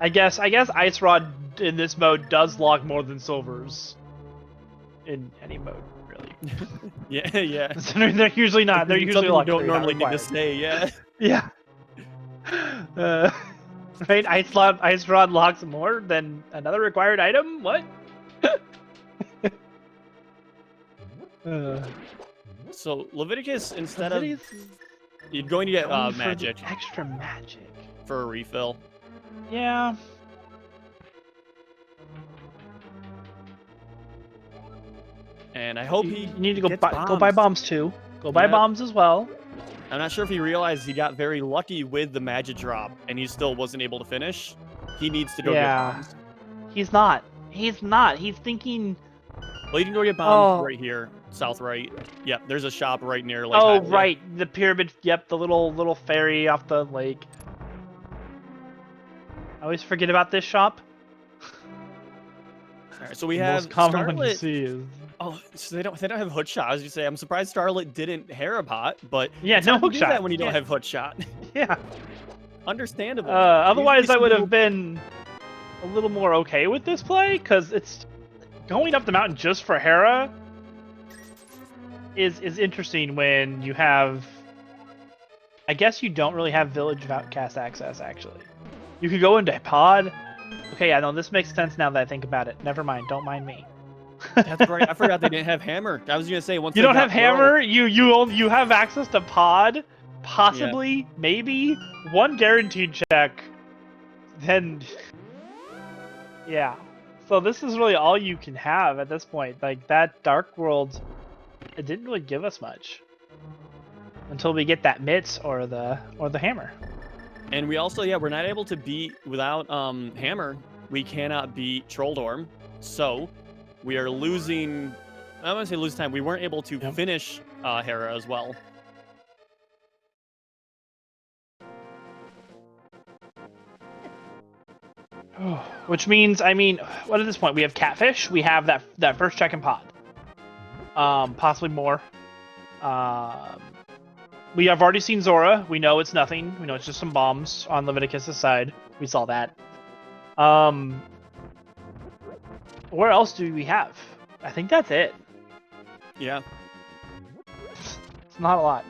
I guess Ice Rod in this mode does log more than silvers. In any mode, really. yeah. They're usually not. They're usually something you like don't normally need to say. Yeah. Yeah. Right? Ice Rod logs more than another required item? What? So Leviticus, instead of you're going to get magic, extra magic for a refill. Yeah. And I hope you he need to go gets buy bombs too. Go buy bombs as well. I'm not sure if he realized he got very lucky with the magic drop, and he still wasn't able to finish. He needs to go get bombs. He's not. He's not. He's thinking. Well, you can go get bombs right here, south right. Yep, there's a shop right near Lake Highway. Right, the pyramid. Yep, the little ferry off the lake. I always forget about this shop. All right, so we have most common one you Scarlet. see is... Oh, so they don't have hook shot, as you say. I'm surprised Scarlet didn't Herabot, but yeah, no hook shot that when you don't have hook shot. Yeah, understandable. Otherwise, I would have been a little more okay with this play, because it's going up the mountain just for Hera is interesting when you have. I guess you don't really have Village of Outcast access, actually. You could go into Pod. Okay, yeah, no, this makes sense now that I think about it. Never mind, don't mind me. That's right. I forgot they didn't have hammer. I was gonna say once you don't have hammer. You have access to Pod, possibly, maybe one guaranteed check. Then, yeah. So this is really all you can have at this point. Like that Dark World, it didn't really give us much until we get that mitts or the hammer. And we also, we're not able to beat without hammer. We cannot beat Trolldorm, so we are losing. I don't want to say lose time. We weren't able to finish Hera as well. Which means, I mean, what at this point? We have Catfish. We have that first check in Pod. Possibly more. We have already seen Zora. We know it's nothing. We know it's just some bombs on Leviticus' side. We saw that. Where else do we have? I think that's it. Yeah. It's not a lot.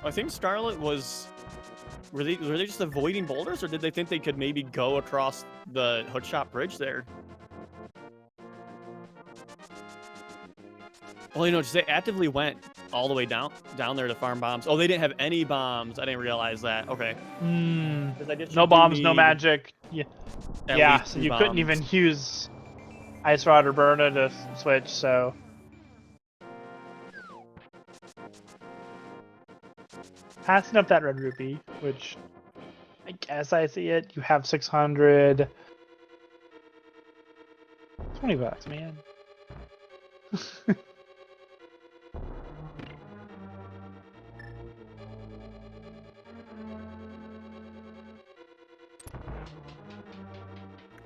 I think Scarlet was... Were they just avoiding boulders, or did they think they could maybe go across the Hookshot Bridge there? Well, just they actively went all the way down there to farm bombs. Oh, they didn't have any bombs. I didn't realize that. Okay. No bombs, no magic. Yeah. Yeah, so you couldn't even use... Ice Rod or Burner to switch, so... Passing up that red rupee, which I guess I see it. You have 600. 20 bucks, man.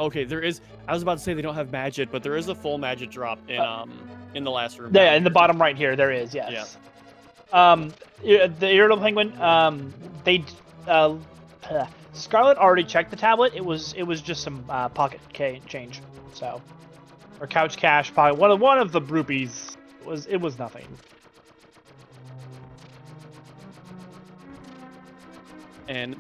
Okay, there is. I was about to say they don't have magic, but there is a full magic drop in the last room. Yeah, in the bottom right here, there is. Yes. Yeah. The Irritable Penguin. Scarlet already checked the tablet. It was just some pocket change. So, or couch cash pocket. One of the rupees was nothing. And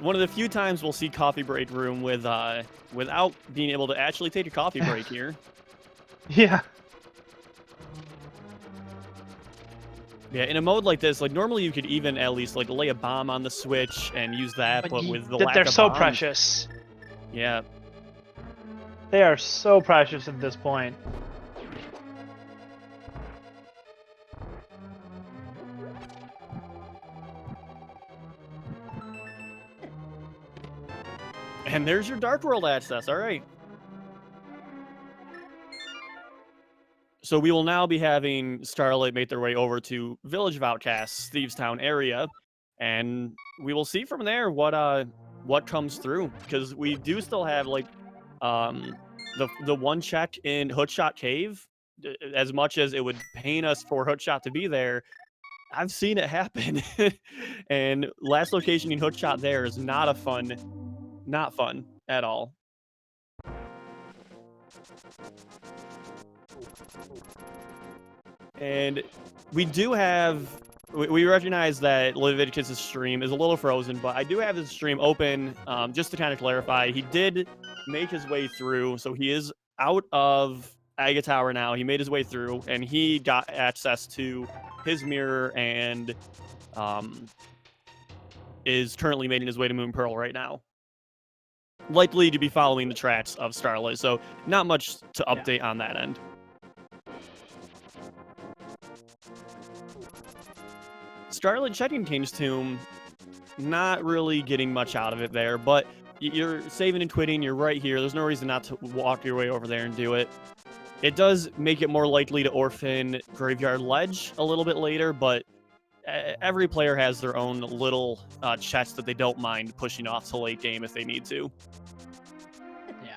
one of the few times we'll see coffee break room without being able to actually take a coffee break here. Yeah. Yeah, in a mode like this, like normally you could even at least like lay a bomb on the switch and use that, but with the lack they're of so bombs, precious. Yeah. They are so precious at this point. And there's your Dark World access. All right. So we will now be having Scarlet make their way over to Village of Outcasts, Thieves Town area, and we will see from there what comes through, because we do still have like the one check in Hookshot Cave. As much as it would pain us for Hookshot to be there, I've seen it happen. And last location in Hookshot there is not fun at all. And we do have, we recognize that Leviticus' stream is a little frozen, but I do have his stream open just to kind of clarify. He did make his way through, so he is out of Aga Tower now. He made his way through, and he got access to his mirror and is currently making his way to Moon Pearl right now. Likely to be following the tracks of Scarlet, so not much to update on that end. Scarlet checking King's Tomb, not really getting much out of it there, but you're saving and quitting, you're right here. There's no reason not to walk your way over there and do it. It does make it more likely to orphan Graveyard Ledge a little bit later, but every player has their own little chest that they don't mind pushing off to late game if they need to. Yeah.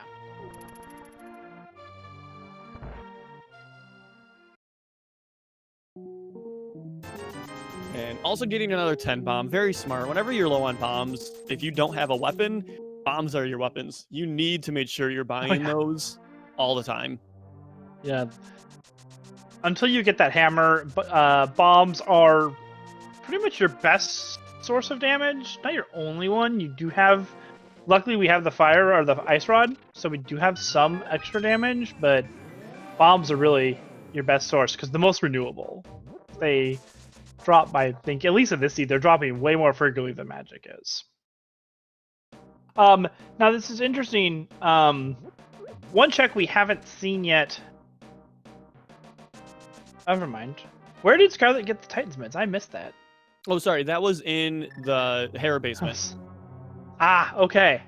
And also getting another 10 bomb, very smart. Whenever you're low on bombs, if you don't have a weapon, bombs are your weapons. You need to make sure you're buying those all the time. Yeah. Until you get that hammer, bombs are pretty much your best source of damage. Not your only one. You do have, luckily we have the fire or the ice rod, so we do have some extra damage, but bombs are really your best source because the most renewable. They drop by, I think, at least in this seed, they're dropping way more frequently than magic is. Now this is interesting. One check we haven't seen yet. Never mind. Where did Scarlet get the Titan's Mids? I missed that. Oh, sorry. That was in the Hera basement. Ah, okay.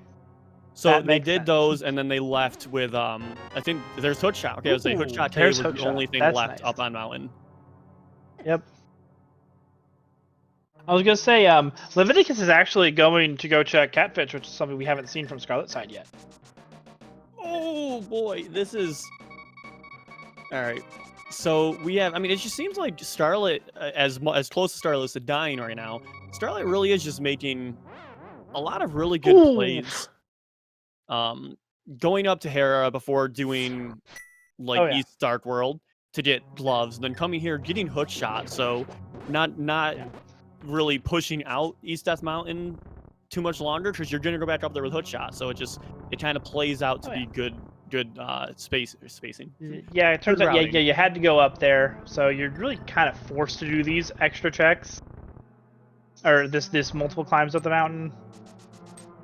So they did those, and then they left with, I think there's Hookshot. Okay, I was saying Hookshot Cave was the only thing left up on Mountain. Yep. I was going to say, Leviticus is actually going to go check Catfish, which is something we haven't seen from Scarlet's side yet. Oh, boy. This is... All right. So we have... I mean, it just seems like Scarlet, as close to Scarlet to dying right now, Scarlet really is just making a lot of really good plays. Going up to Hera before doing, like, East Dark World to get gloves, and then coming here, getting Hookshot, so not really pushing out East Death Mountain too much longer, because you're going to go back up there with Hookshot, so it kind of plays out to be good spacing. Yeah, it turns out you had to go up there, so you're really kind of forced to do these extra checks, or this multiple climbs up the mountain,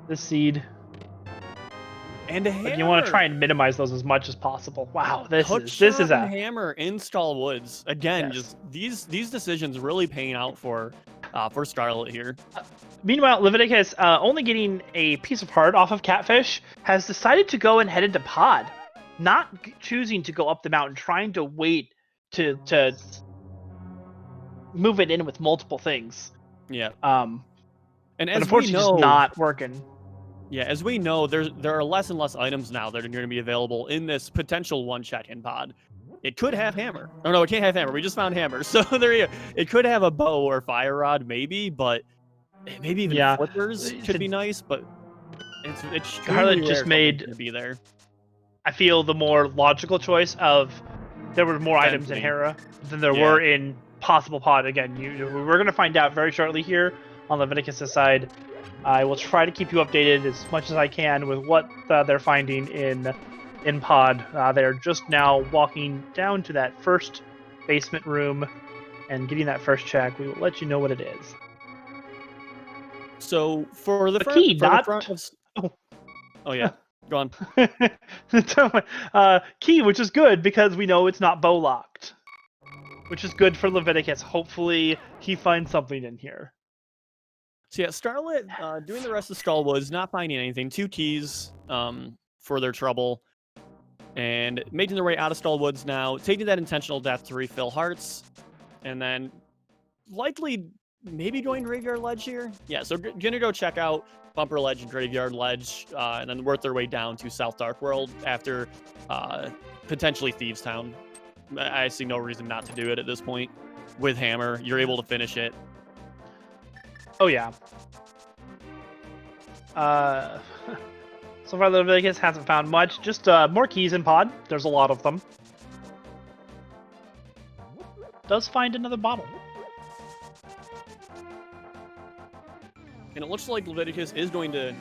this seed. And a hammer. But you want to try and minimize those as much as possible. Wow, this is and a hammer install woods again. Yes. Just these decisions really paying out for Scarlet here. Meanwhile, Leviticus, only getting a piece of heart off of Catfish, has decided to go and head into Pod, not choosing to go up the mountain, trying to wait to move it in with multiple things. Yeah. And as unfortunately, we know, just not working. Yeah, as we know, there are less and less items now that are going to be available in this potential one-shot in pod. It could have hammer. Oh no, it can't have hammer. We just found hammer. So there you go. It could have a bow or fire rod, maybe, but maybe even flippers could be nice. But it's Scarlet just made to be there. I feel the more logical choice of there were more items in Hera than there were in possible pod. Again, we're going to find out very shortly here on Leviticus' side. I will try to keep you updated as much as I can with what they're finding in pod. They're just now walking down to that first basement room and getting that first check. We will let you know what it is. So for the key, oh yeah, go on. Key, which is good because we know it's not bow locked, which is good for Leviticus. Hopefully, he finds something in here. So yeah, Scarlet doing the rest of Skullwoods, not finding anything. 2 keys for their trouble. And making their way out of Skullwoods now, taking that intentional death to refill hearts. And then likely maybe going Graveyard Ledge here. Yeah, so gonna go check out Bumper Ledge and Graveyard Ledge, and then work their way down to South Dark World after potentially Thieves Town. I see no reason not to do it at this point. With Hammer, you're able to finish it. Oh, yeah. So far, Leviticus hasn't found much. Just more keys in pod. There's a lot of them. Does find another bottle. And it looks like Leviticus is going to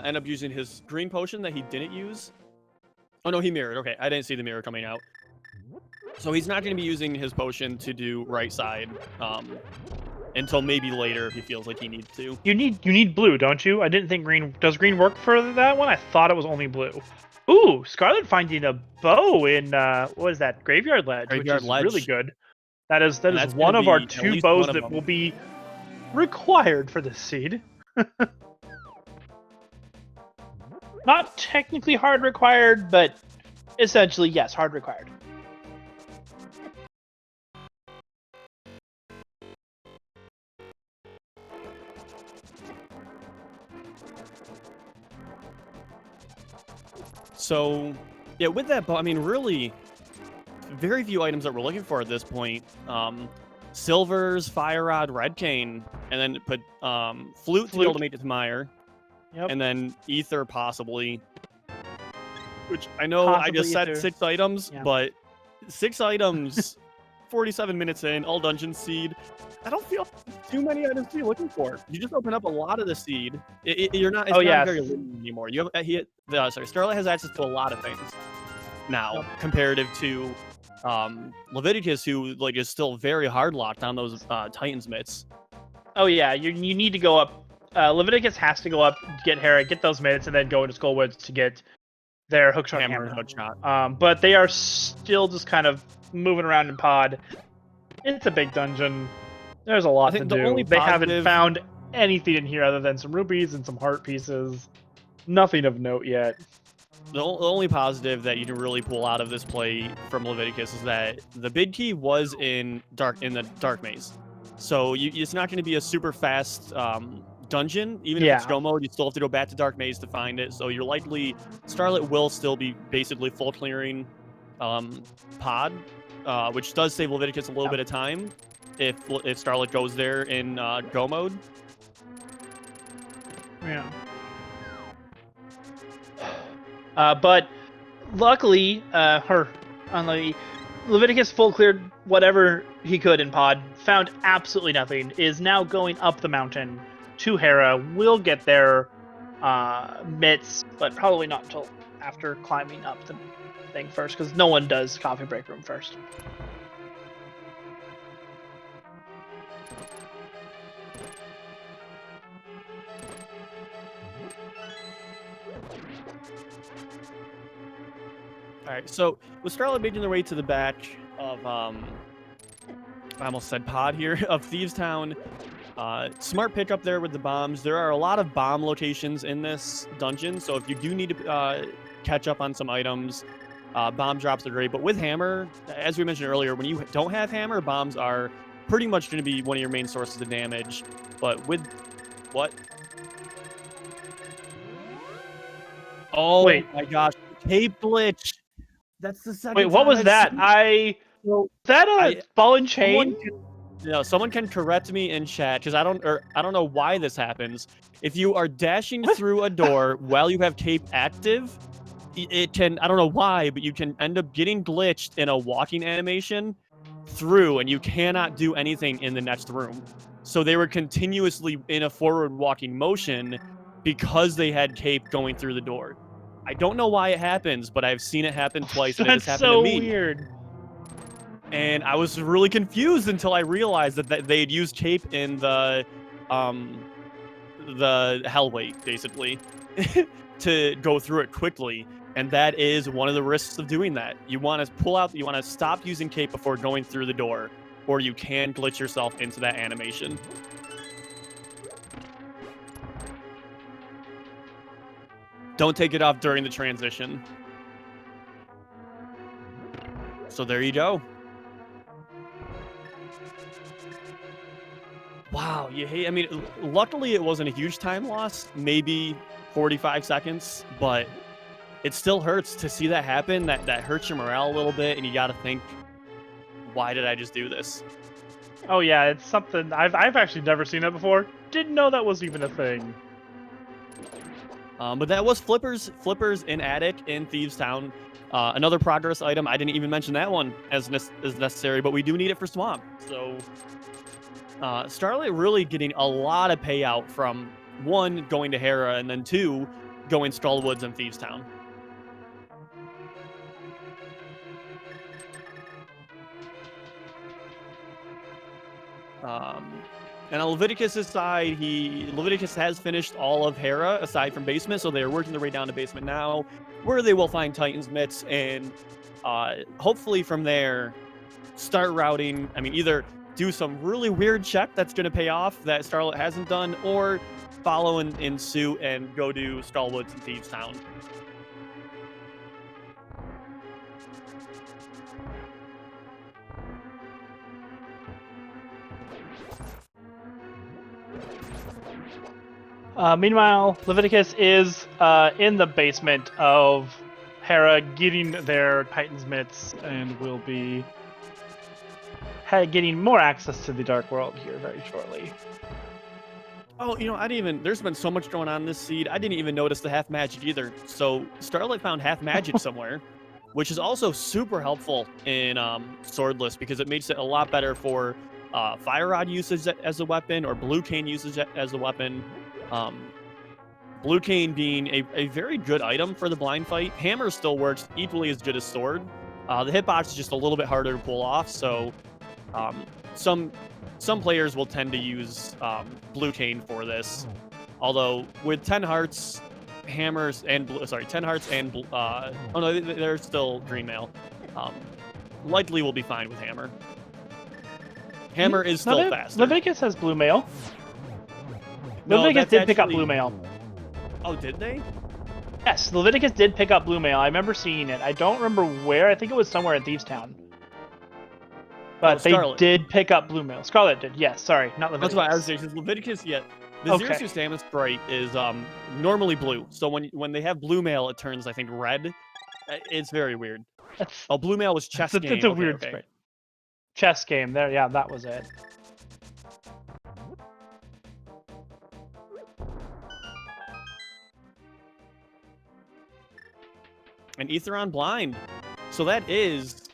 end up using his green potion that he didn't use. Oh, no, he mirrored. Okay, I didn't see the mirror coming out. So he's not going to be using his potion to do right side. Until maybe later if he feels like he needs to. You need blue, don't you? I didn't think green. Does green work for that one? I thought it was only blue. Ooh, Scarlet finding a bow in what is that? Graveyard Ledge, which is really good. That is one of our 2 bows that will be required for this seed. Not technically hard required, but essentially yes, hard required. So, yeah, with that bow, I mean, really, very few items that we're looking for at this point. Silvers, Fire Rod, Red Cane, and then put Flute to be able to make it to Mire. Yep. And then Ether, possibly. Which I know I just said 6 items, but 6 items, 47 minutes in, all dungeon seed. I don't feel too many items to be looking for. You just open up a lot of the seed. You're not. It's not very limited anymore. You have Scarlet has access to a lot of things now, comparative to Leviticus, who is still very hard locked on those Titan's mitts. Oh yeah, you need to go up. Leviticus has to go up, get Hera, get those mitts, and then go into Skullwoods to get their hookshot hammer. Hookshot. But they are still just kind of moving around in pod. It's a big dungeon. There's a lot to do. They haven't found anything in here other than some rupees and some heart pieces. Nothing of note yet. The only positive that you can really pull out of this play from Leviticus is that the big key was in the dark maze. So it's not going to be a super fast dungeon. Even if it's go mode, you still have to go back to dark maze to find it. So you're likely Scarlet will still be basically full clearing pod, which does save Leviticus a little bit of time if Scarlet goes there in go mode. Yeah. But luckily, Leviticus full cleared whatever he could in pod, found absolutely nothing, is now going up the mountain to Hera. Will get their mitts, but probably not until after climbing up the thing first, because no one does coffee break room first. All right, so with Scarlet making their way to the back of I almost said pod here of Thieves Town. Smart pick up there with the bombs. There are a lot of bomb locations in this dungeon, so if you do need to catch up on some items, bomb drops are great. But with hammer, as we mentioned earlier, when you don't have hammer, bombs are pretty much going to be one of your main sources of damage. But with what? Oh Wait. my gosh, cape glitch. That's the second. Wait, what time was I've that? seen- Is that a ball and chain? Someone can correct me in chat because I don't know why this happens. If you are dashing through a door while you have cape active, it can, I don't know why, but you can end up getting glitched in a walking animation through, and you cannot do anything in the next room. So they were continuously in a forward walking motion because they had cape going through the door. I don't know why it happens, but I've seen it happen twice, and it has happened to me. That's so weird. And I was really confused until I realized that they had used cape in the hellweight, basically, to go through it quickly. And that is one of the risks of doing that. You want to stop using cape before going through the door, or you can glitch yourself into that animation. Don't take it off during the transition. So there you go. Wow, I mean, luckily it wasn't a huge time loss, maybe 45 seconds, but it still hurts to see that happen. That hurts your morale a little bit, and you got to think, why did I just do this? Oh yeah, it's something I've actually never seen that before. Didn't know that was even a thing. But that was flippers in attic in Thieves Town. Another progress item. I didn't even mention that one as necessary, but we do need it for Swamp. So Scarlet really getting a lot of payout from 1, going to Hera, and then 2, going Skullwoods and Thieves Town. And on Leviticus' side, Leviticus has finished all of Hera aside from basement, so they are working their way down to basement now, where they will find Titan's Mitts, and hopefully from there start routing. I mean, either do some really weird check that's going to pay off that Scarlet hasn't done, or follow in suit and go to Skullwoods and Thieves Town. Meanwhile, Leviticus is in the basement of Hera getting their Titan's Mitts, and will be getting more access to the Dark World here very shortly. Oh, there's been so much going on this seed, I didn't even notice the half magic either. So Scarlet found half magic somewhere, which is also super helpful in Swordless, because it makes it a lot better for Fire Rod usage as a weapon, or Blue Cane usage as a weapon. Blue Cane being a very good item for the blind fight. Hammer still works equally as good as Sword. The hitbox is just a little bit harder to pull off, so some players will tend to use Blue Cane for this. Although with 10 hearts, hammers and 10 hearts and oh no, they're still green mail. Likely will be fine with hammer. Hammer is still faster. Leviticus has blue mail. No, Leviticus did pick up blue mail. Oh, did they? Yes, Leviticus did pick up blue mail. I remember seeing it. I don't remember where. I think it was somewhere in Thieves Town. But they did pick up blue mail. Scarlet did, yes. Sorry, not Leviticus. That's what I was saying. Because Leviticus, yeah. The Zero Suit Stamina Sprite is normally blue. So when they have blue mail, it turns, I think, red. It's very weird. Oh, blue mail was chess game. It's a weird sprite. Chess game. There, yeah, that was it. And Aetheron blind. So that is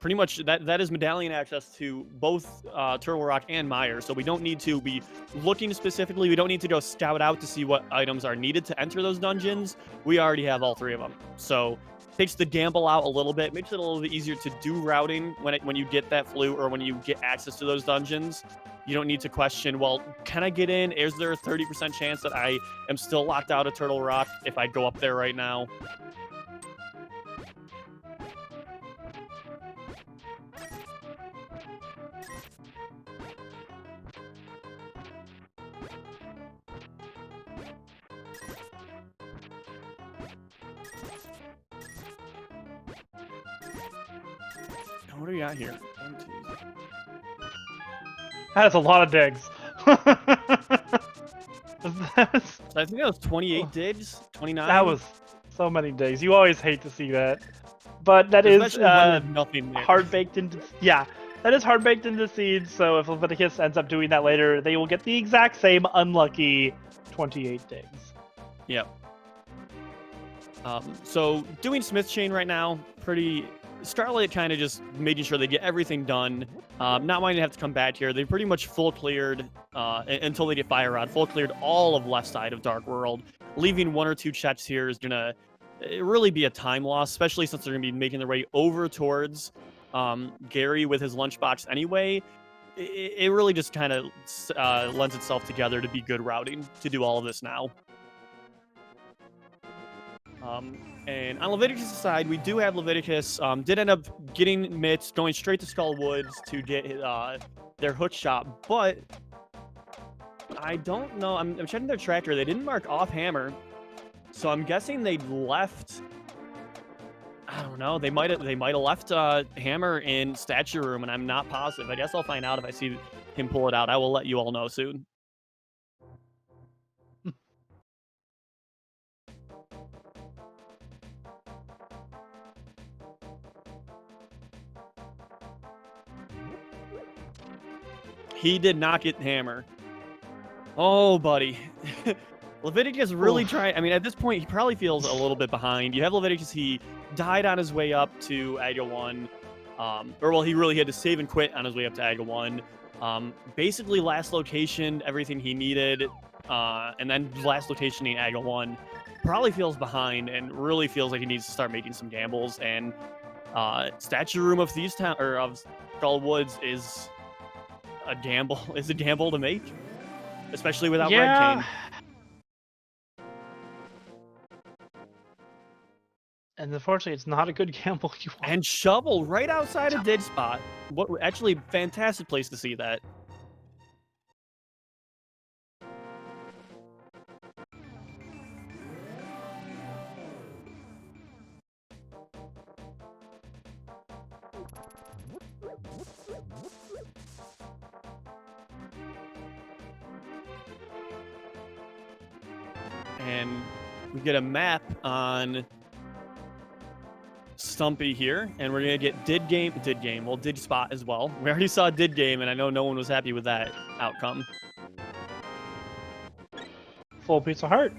pretty much that is medallion access to both Turtle Rock and Mire. So we don't need to be looking specifically. We don't need to go scout out to see what items are needed to enter those dungeons. We already have all 3 of them. So takes the gamble out a little bit, makes it a little bit easier to do routing when you get that flute, or when you get access to those dungeons. You don't need to question, well, can I get in? Is there a 30% chance that I am still locked out of Turtle Rock if I go up there right now? What do we got here? That is a lot of digs. I think that was 28 digs, 29. That was so many digs. You always hate to see that, but that Especially is when there's nothing there. hard baked into. Yeah, that is hard baked into the seeds. So if Leviticus ends up doing that later, they will get the exact same unlucky 28 digs. Yep. So doing Smith Chain right now, pretty. Scarlet kind of just making sure they get everything done, not wanting to have to come back here. They pretty much full cleared until they get Fire Rod. Full cleared all of left side of Dark World. Leaving 1 or 2 checks here is gonna really be a time loss, especially since they're gonna be making their way over towards Gary with his lunchbox anyway. It really just kind of lends itself together to be good routing to do all of this now. And on Leviticus' side, we do have Leviticus did end up getting mitts, going straight to Skull Woods to get their hook shot, but I don't know. I'm checking their tracker. They didn't mark off hammer, so I'm guessing they left. I don't know. They might have left hammer in statue room, and I'm not positive. I guess I'll find out if I see him pull it out. I will let you all know soon. He did not get hammer. Oh, buddy. Leviticus really trying. I mean, at this point, he probably feels a little bit behind. You have Leviticus. He died on his way up to Aga 1. He really had to save and quit on his way up to Aga 1. Basically, last location, everything he needed. And then last location in Aga 1. Probably feels behind and really feels like he needs to start making some gambles. And Statue Room of Thieves Town, or of Skull Woods, is a gamble. Is a gamble to make, especially without Red Cane. And unfortunately, it's not a good gamble. You want. And Shovel right outside of Dig Spot. What actually fantastic place to see that. And we get a map on Stumpy here, and we're gonna get Dig Spot as well. We already saw Did Game, and I know no one was happy with that outcome. Full piece of heart.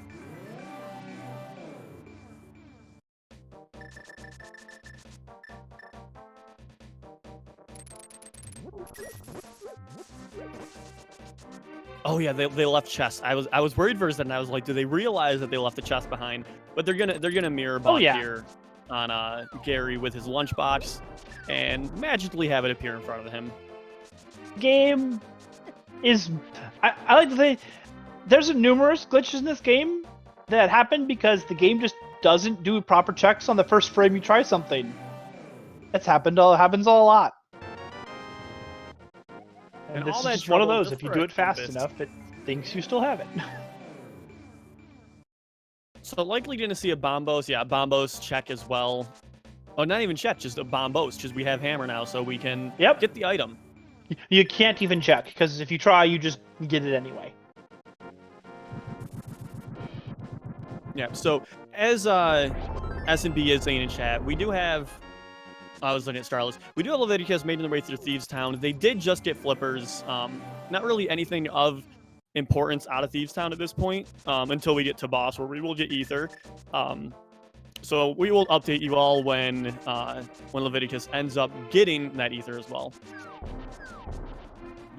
Oh yeah, they left chest. I was worried for a second. I was like, do they realize that they left the chest behind? But they're gonna mirror bot here on Gary with his lunchbox, and magically have it appear in front of him. Game is I like to say there's numerous glitches in this game that happen because the game just doesn't do proper checks on the first frame you try something. That's happens a lot. And this is just one of those. If you do it fast enough, it thinks you still have it. So likely going to see a Bombos. Yeah, Bombos check as well. Oh, not even check, just a Bombos, because we have hammer now, so we can get the item. You can't even check, because if you try, you just get it anyway. Yeah, so as S&B is saying in chat, we do have... I was looking at Scarlet. We do have Leviticus making their way through Thieves Town. They did just get flippers. Not really anything of importance out of Thieves Town at this point until we get to boss, where we will get Ether. So we will update you all when Leviticus ends up getting that Ether as well.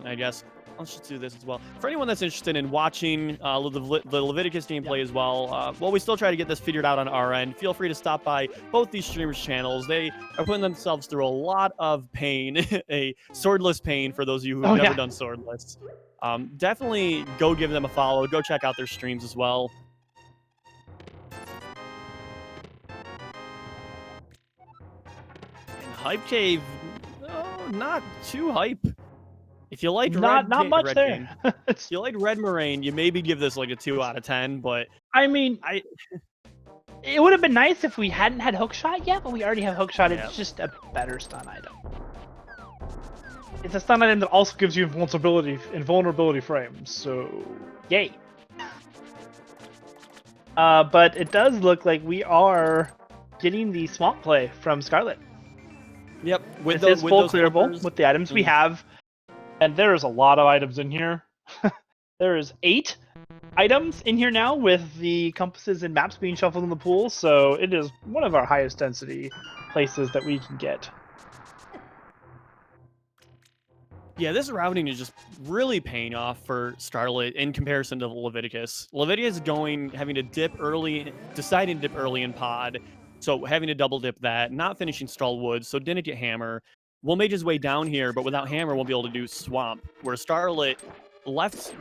And I guess let's just do this as well. For anyone that's interested in watching the Leviticus gameplay as well, while we still try to get this figured out on our end, feel free to stop by both these streamers' channels. They are putting themselves through a lot of pain, a swordless pain for those of you who have never done swordless. Definitely go give them a follow. Go check out their streams as well. And Hype Cave, not too hype. If you like not much there. If you like Red Moraine, you maybe give this like a 2 out of 10, but I mean, it would have been nice if we hadn't had Hookshot yet, but we already have Hookshot. It's just a better stun item. It's a stun item that also gives you invulnerability frames, so yay. But it does look like we are getting the swamp play from Scarlet. Yep, with this is full those clearable flippers, with the items we have, and there's a lot of items in here. There is 8 items in here now with the compasses and maps being shuffled in the pool, so it is one of our highest density places that we can get. Yeah, this routing is just really paying off for Scarlet in comparison to Leviticus. Leviticus having to dip early, deciding to dip early in pod, so having to double dip that, not finishing Stall Woods, so didn't get Hammer. Will mage his way down here, but without Hammer, won't be able to do Swamp, where Scarlet left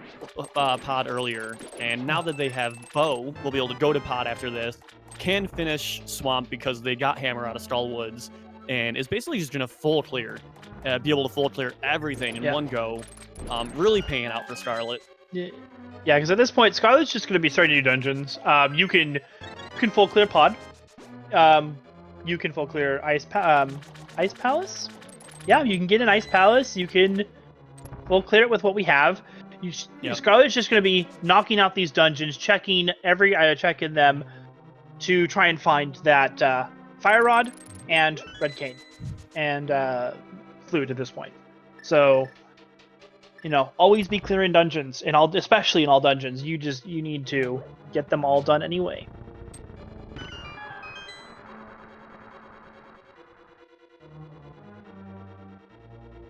pod earlier, and now that they have Bow, will be able to go to pod after this, can finish Swamp because they got Hammer out of Stall Woods, and is basically just going to full clear. Be able to full clear everything in one go. Really paying out for Scarlet. Yeah, because at this point, Scarlet's just going to be starting to do dungeons. You can full clear pod. You can full clear Ice Palace. Yeah, you can get an Ice Palace. You can full clear it with what we have. Scarlet's just going to be knocking out these dungeons, checking checking them to try and find that Fire Rod and Red Cane and Fluid at this point. So, always be clearing dungeons, especially in all dungeons. You need to get them all done anyway.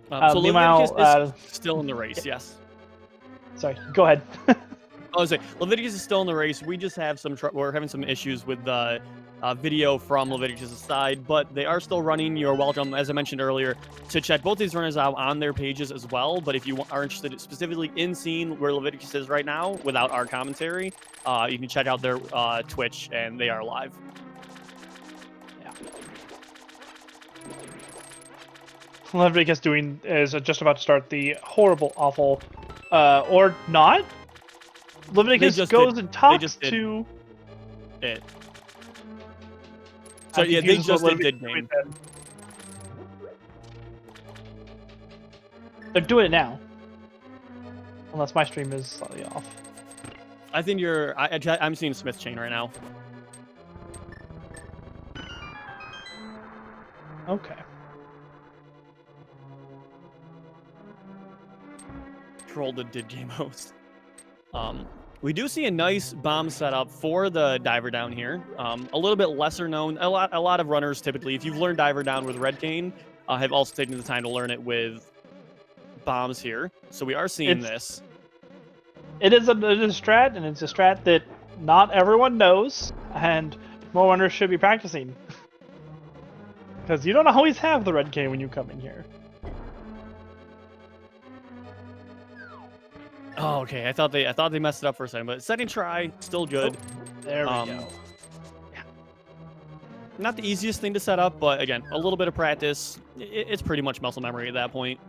So Leviticus is still in the race, yes. Sorry, go ahead. I was saying, Leviticus is still in the race. We just have we're having some issues with the video from Leviticus' side, but they are still running. You're welcome, as I mentioned earlier, to check both these runners out on their pages as well. But if you are interested specifically in seeing where Leviticus is right now without our commentary, you can check out their Twitch, and they are live. Yeah. Leviticus is just about to start the horrible, awful, or not. Leviticus goes and talks to it. So yeah, they just did game. They're doing it now, unless my stream is slightly off. I think I'm seeing Smith Chain right now. Okay. Troll the did game host. We do see a nice bomb setup for the diver down here. A little bit lesser known. A lot of runners typically, if you've learned diver down with Red Cane, have also taken the time to learn it with bombs here. So we are seeing this. It is a strat, and it's a strat that not everyone knows, and more runners should be practicing. Because you don't always have the Red Cane when you come in here. Oh, okay. I thought they messed it up for a second, but second try, still good. There we go. Yeah. Not the easiest thing to set up, but again, a little bit of practice. It's pretty much muscle memory at that point.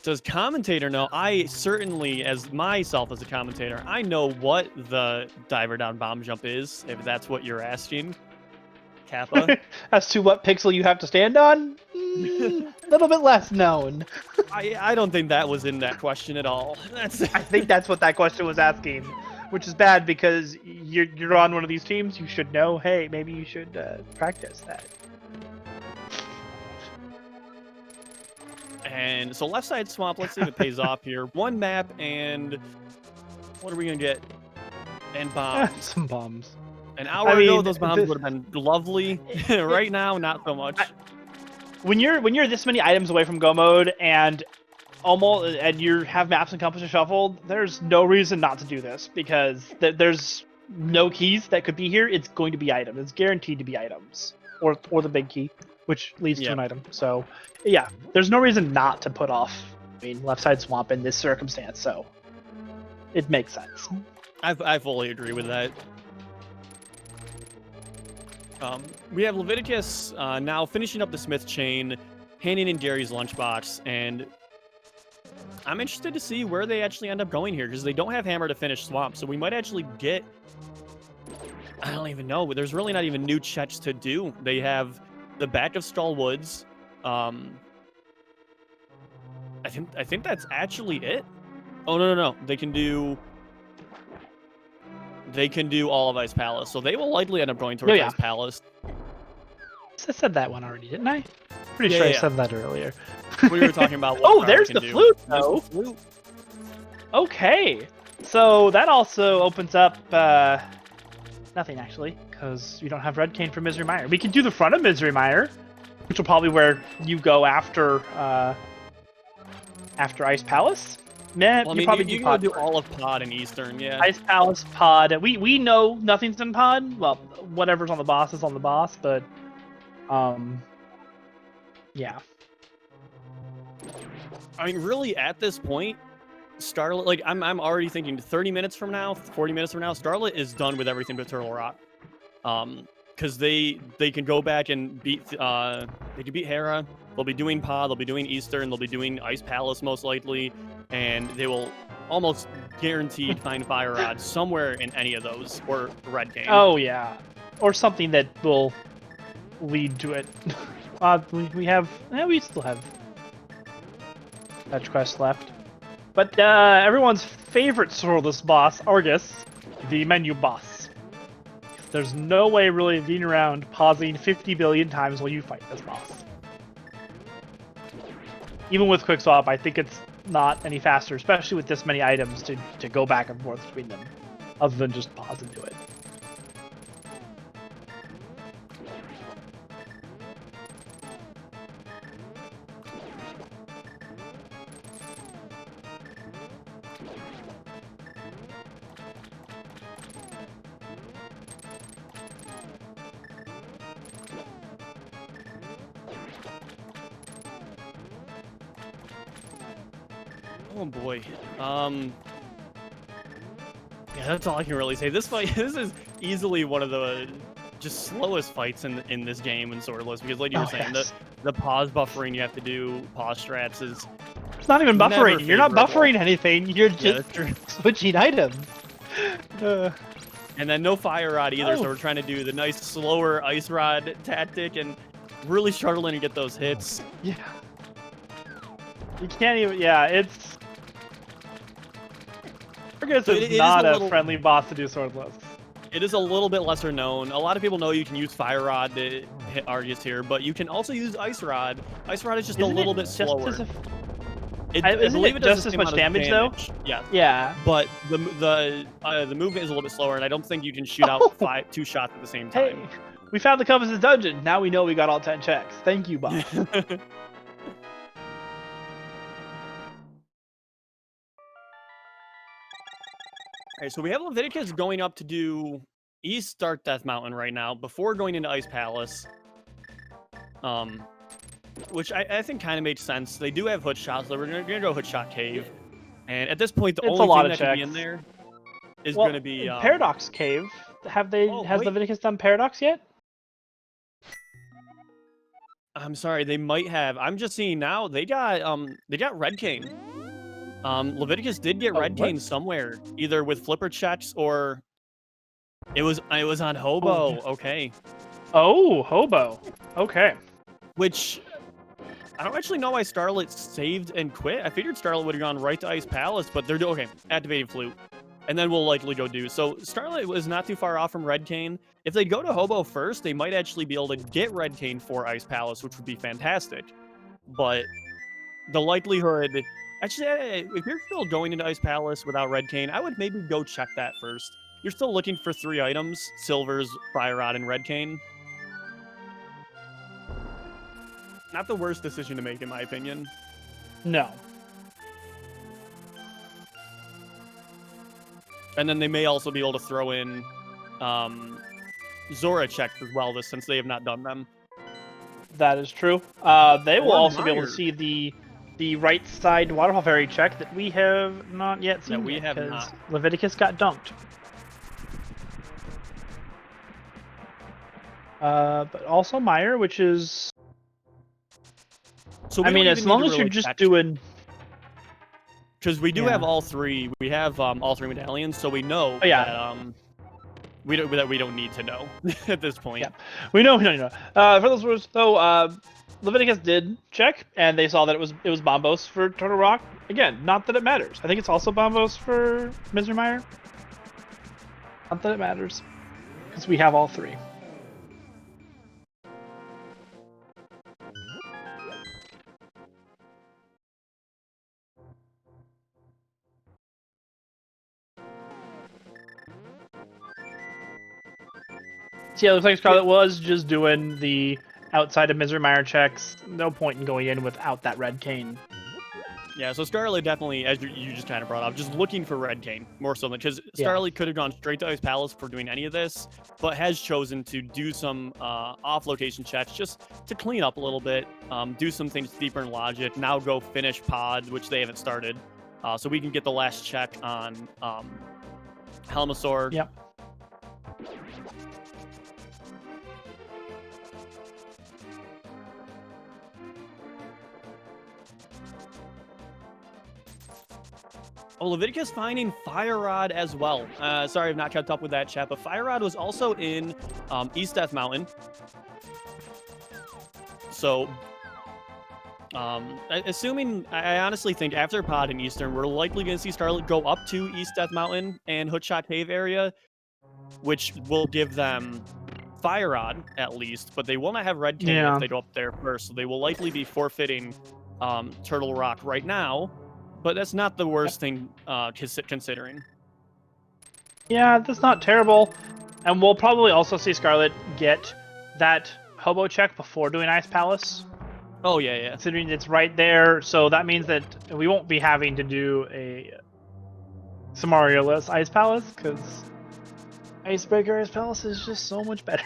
Does commentator know? I certainly, as myself as a commentator, I know what the diver down bomb jump is, if that's what you're asking. Kappa. As to what pixel you have to stand on? A little bit less known. I don't think that was in that question at all. I think that's what that question was asking, which is bad because you're on one of these teams. You should know, hey, maybe you should practice that. And so left side swamp, let's see if it pays off here. One map, and what are we going to get? And bombs. Some bombs. An hour ago, those bombs would have been lovely. Right now, not so much. When you're this many items away from go mode and you have maps and compasses shuffled, there's no reason not to do this because there's no keys that could be here. It's going to be items. It's guaranteed to be items or the big key, which leads to an item. So yeah, there's no reason not to put off. Left side swamp in this circumstance. So it makes sense. I fully agree with that. We have Leviticus now finishing up the Smith chain, handing in Gary's lunchbox, and I'm interested to see where they actually end up going here because they don't have Hammer to finish Swamp, so we might actually get... I don't even know. There's really not even new checks to do. They have the back of Stall Woods, I think that's actually it. Oh no. They can do all of Ice Palace, so they will likely end up going towards Ice Palace. I said that one already, didn't I? Pretty sure I said that earlier. We were talking about what there's the flute, though. Okay, so that also opens up nothing actually, because we don't have Red Cane for Misery Mire. We can do the front of Misery Mire, which will probably where you go after Ice Palace. Nah, well, I mean, you can do all of Pod and Eastern, yeah. Ice Palace, Pod. We know nothing's in Pod. Well, whatever's on the boss is on the boss, but yeah. I mean, really, at this point, Scarlet, like, I'm already thinking 30 minutes from now, 40 minutes from now, Scarlet is done with everything but Turtle Rock. Because they can go back and beat, they can beat Hera, they'll be doing Pod, they'll be doing Eastern, they'll be doing Ice Palace most likely, and they will almost guaranteed find Fire Rod somewhere in any of those, or Red Game. Oh, yeah. Or something that will lead to it. We still have fetch quests left. But everyone's favorite swordless boss, Argus, the menu boss. There's no way really being around pausing 50 billion times while you fight this boss. Even with quick swap, I think it's not any faster, especially with this many items to go back and forth between them, other than just pause and do it. Oh boy. Yeah, that's all I can really say. This fight, this is easily one of the just slowest fights in this game in Swordless, because like you were saying, the pause buffering you have to do, pause strats is... It's not even buffering. You're not buffering anything. You're just switching items. And then no Fire Rod either, so we're trying to do the nice slower Ice Rod tactic and really struggling to get those hits. Yeah. You can't even... Yeah, it's... Argus is not a friendly boss to do Swordless. It is a little bit lesser known. A lot of people know you can use Fire Rod to hit Argus here, but you can also use Ice Rod. Ice Rod is just a little bit slower. I believe it does just as much damage though? Yeah. Yeah. But the movement is a little bit slower, and I don't think you can shoot out 2 shots at the same time. Hey, we found the Compass's dungeon. Now we know we got all 10 checks. Thank you, boss. Alright, so we have Leviticus going up to do East Dark Death Mountain right now, before going into Ice Palace. Which I think kind of makes sense. They do have hood shots, so we're going to go hood shot cave. And at this point, the only thing that can be in there is going to be... Paradox Cave. Has Leviticus done Paradox yet? I'm sorry, they might have. I'm just seeing now, they got Red Cane. Leviticus did get Red Cane somewhere, either with flipper checks or it was on Hobo. Okay. Oh, Hobo. Okay. Which I don't actually know why Scarlet saved and quit. I figured Scarlet would have gone right to Ice Palace, but they're okay. Activating Flute, and then we'll likely go do. So Scarlet was not too far off from Red Cane. If they go to Hobo first, they might actually be able to get Red Cane for Ice Palace, which would be fantastic. But the likelihood... Actually, if you're still going into Ice Palace without Red Cane, I would maybe go check that first. You're still looking for 3 items, Silvers, Fire Rod, and Red Cane. Not the worst decision to make, in my opinion. No. And then they may also be able to throw in Zora checks as well, since they have not done them. That is true. They will also be able to see the right side waterfall fairy check that we have not yet seen. No, we have not. Leviticus got dunked. But also Mire, which is... So I mean, as long as you're just doing... Because we do have all 3. We have all 3 medallions, so we know that we don't need to know at this point. Yeah, we know. For those words, though, Leviticus did check, and they saw that it was Bombos for Turtle Rock. Again, not that it matters. I think it's also Bombos for Misermeyer. Not that it matters, because we have all three. So yeah, it looks like Scarlet was just doing the outside of Misermeyer checks. No point in going in without that red cane. Yeah, so Scarlet definitely, as you just kind of brought up, just looking for red cane more so than because Scarlet could have gone straight to Ice Palace for doing any of this, but has chosen to do some off-location checks just to clean up a little bit, do some things deeper in logic. Now go finish pod, which they haven't started, so we can get the last check on Helmasaur. Yep. Oh, Leviticus finding Fire Rod as well. Sorry, I've not kept up with that chat, but Fire Rod was also in East Death Mountain. So, assuming, I honestly think after pod in Eastern, we're likely going to see Scarlet go up to East Death Mountain and Hookshot Cave area, which will give them Fire Rod at least, but they will not have Red King if they go up there first. So they will likely be forfeiting Turtle Rock right now. But that's not the worst thing considering. Yeah, that's not terrible. And we'll probably also see Scarlet get that hobo check before doing Ice Palace. Oh, yeah. Considering it's right there, so that means that we won't be having to do a Samario-less Ice Palace, because Icebreaker Ice Palace is just so much better.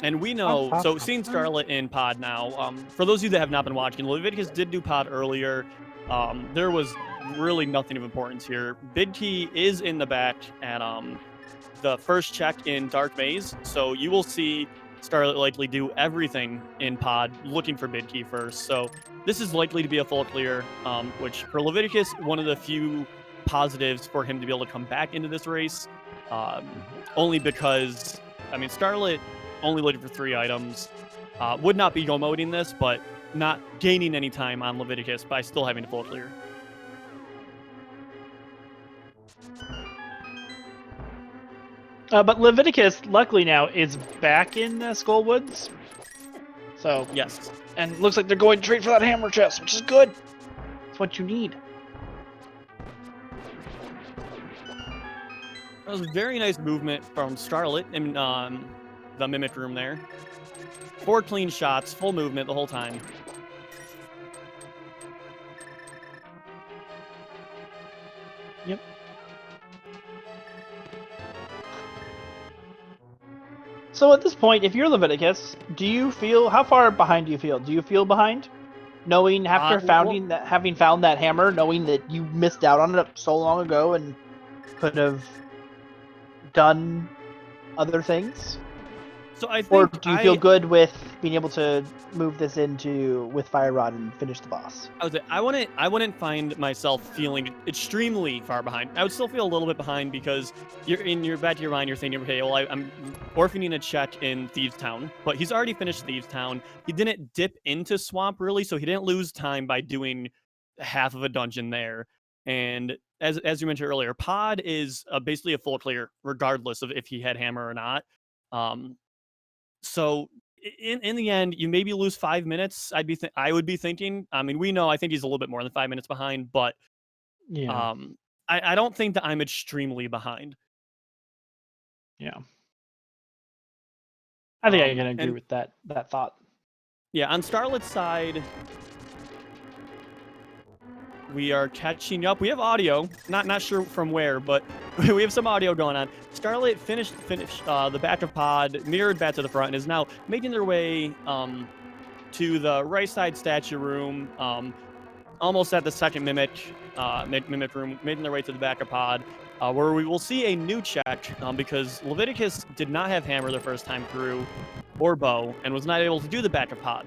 And we know, so seeing Scarlet in pod now, for those of you that have not been watching, Leviticus did do pod earlier. There was really nothing of importance here. Big Key is in the back at the first check in Dark Maze, so you will see Scarlet likely do everything in pod looking for Big Key first. So this is likely to be a full clear, which for Leviticus, one of the few positives for him to be able to come back into this race, only because, I mean, Scarlet only looking for 3 items. Would not be go-moding this, but not gaining any time on Leviticus by still having a full clear. But Leviticus, luckily now, is back in Skullwoods. So yes. And looks like they're going straight for that hammer chest, which is good. It's what you need. That was very nice movement from Scarlet in the Mimic Room there. 4 clean shots, full movement the whole time. Yep. So at this point, if you're Leviticus, do you feel, how far behind do you feel? Do you feel behind? Knowing after having found that hammer, knowing that you missed out on it so long ago and could have done other things? So I think, or do you feel good with being able to move this with Fire Rod and finish the boss? I wouldn't find myself feeling extremely far behind. I would still feel a little bit behind because you're in your back of your mind, you're thinking, okay, well, I'm orphaning a check in Thieves Town, but he's already finished Thieves Town. He didn't dip into Swamp really, so he didn't lose time by doing half of a dungeon there. And as you mentioned earlier, Pod is basically a full clear, regardless of if he had hammer or not. So in the end, you maybe lose 5 minutes. I would be thinking. I mean, I think he's a little bit more than 5 minutes behind, but yeah, I don't think that I'm extremely behind. Yeah, I think I can agree with that thought. Yeah, on Scarlet's side, we are catching up. We have audio, not sure from where, but we have some audio going on. Scarlet finished the back of pod, mirrored back to the front, and is now making their way to the right side statue room, almost at the second mimic room, making their way to the back of pod, where we will see a new check because Leviticus did not have hammer the first time through, or bow, and was not able to do the back of pod.